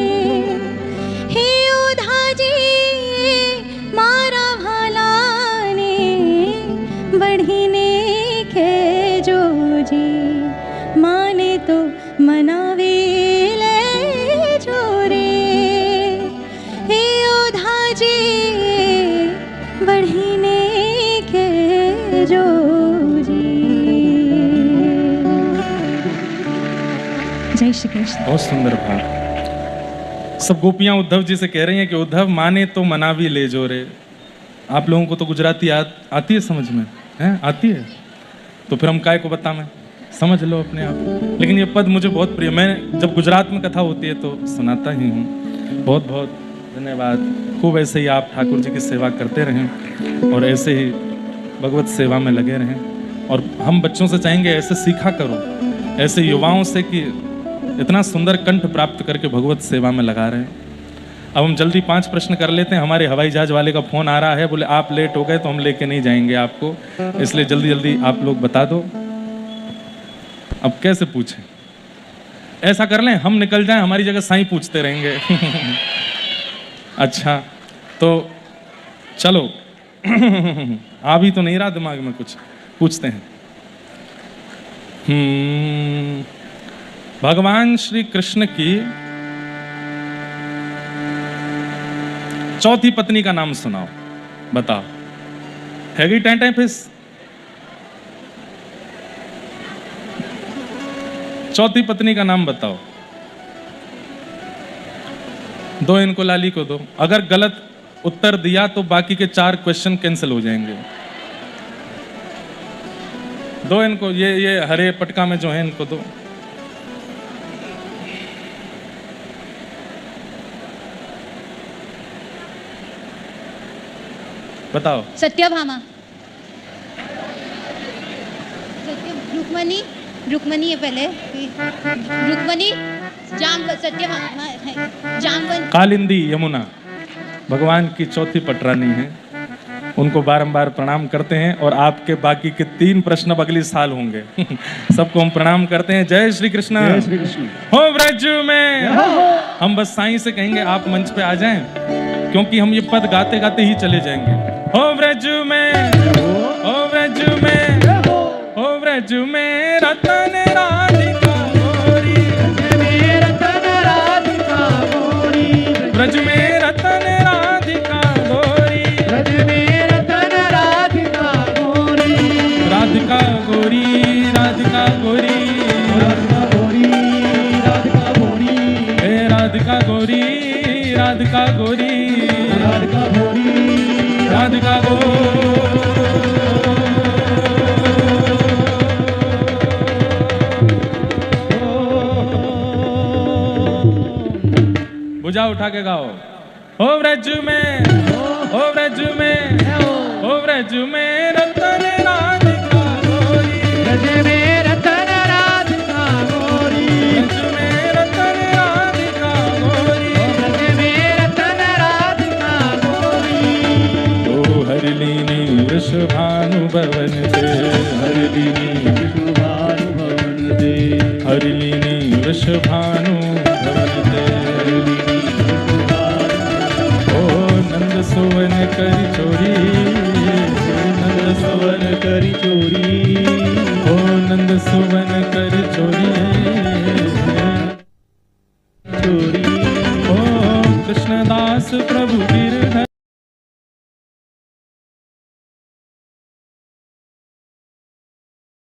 हे ओधाजी मारा भालाने बढ़ीने के जो जी माने तो मनावे ले जो रे हे ओधाजी बढ़ीने के जो जी। जय श्री कृष्ण। बहुत सुंदर भाव। सब गोपियां उद्धव जी से कह रही हैं कि उद्धव माने तो मनावी ले जो रे। आप लोगों को तो गुजराती आती है समझ में, हैं? आती है तो फिर हम काय को बता में समझ लो अपने आप। लेकिन ये पद मुझे बहुत प्रिय, मैं जब गुजरात में कथा होती है तो सुनाता ही हूँ। बहुत बहुत धन्यवाद। खूब ऐसे ही आप ठाकुर जी की सेवा करते रहें और ऐसे ही भगवत सेवा में लगे रहें। और हम बच्चों से चाहेंगे ऐसे सीखा करो, ऐसे युवाओं से कि इतना सुंदर कंठ प्राप्त करके भगवत सेवा में लगा रहे हैं। अब हम जल्दी 5 प्रश्न कर लेते हैं। हमारे हवाई जहाज वाले का फोन आ रहा है, बोले आप लेट हो गए तो हम लेके नहीं जाएंगे आपको, इसलिए जल्दी जल्दी आप लोग बता दो। अब कैसे पूछें? ऐसा कर लें हम निकल जाएं, हमारी जगह साईं पूछते रहेंगे। अच्छा तो चलो। आ भी तो नहीं रहा दिमाग में कुछ, पूछते हैं। भगवान श्री कृष्ण की चौथी पत्नी का नाम सुनाओ, बताओ। है गई टाइम फिस? चौथी पत्नी का नाम बताओ। दो इनको लाली को दो। अगर गलत उत्तर दिया तो बाकी के 4 क्वेश्चन कैंसिल हो जाएंगे। दो इनको, ये हरे पटका में जो है इनको दो। बताओ। सत्यभामा। रुक्मणी, रुक्मणी है पहले। रुक्मणी, सत्यभामा, जामवंत। कालिंदी यमुना भगवान की चौथी पटरानी है। उनको बारंबार प्रणाम करते हैं और आपके बाकी के 3 प्रश्न अब अगले साल होंगे। सबको हम प्रणाम करते हैं। जय श्री कृष्ण। जय श्री कृष्ण। हो ब्रज में। हम बस साईं से कहेंगे आप मंच पे आ जाएं, क्योंकि हम ये पद गाते गाते ही चले जाएंगे। हो ब्रज में, हो ब्रज में, हो ब्रज में रतन राधिका गोरी, ब्रज में रतन राधिका गोरी, राधिका गोरी, राधिका गोरी, हे राधिका गोरी, राधिका गोरी, राधिका गोरी। भुजा उठा के गाओ। हो ब्रज में, हो ब्रज में, हो ब्रज में रतन राधिका गोरी, ब्रज में रतन राधिका गोरी, ब्रज में रतन राधिका गोरी, ब्रज में रतन राधिका गोरी। ओ हरलीनी वृषभानु भवन ते, हरलीनी विष्णुभानु भवन दे, हरलीनी वृषभानु भवन ते, नंद सुवन करी चोरी, नंद सुवन करी चोरी, ओ नंद सुवन करी चोरी, चोरी। ओ कृष्णदास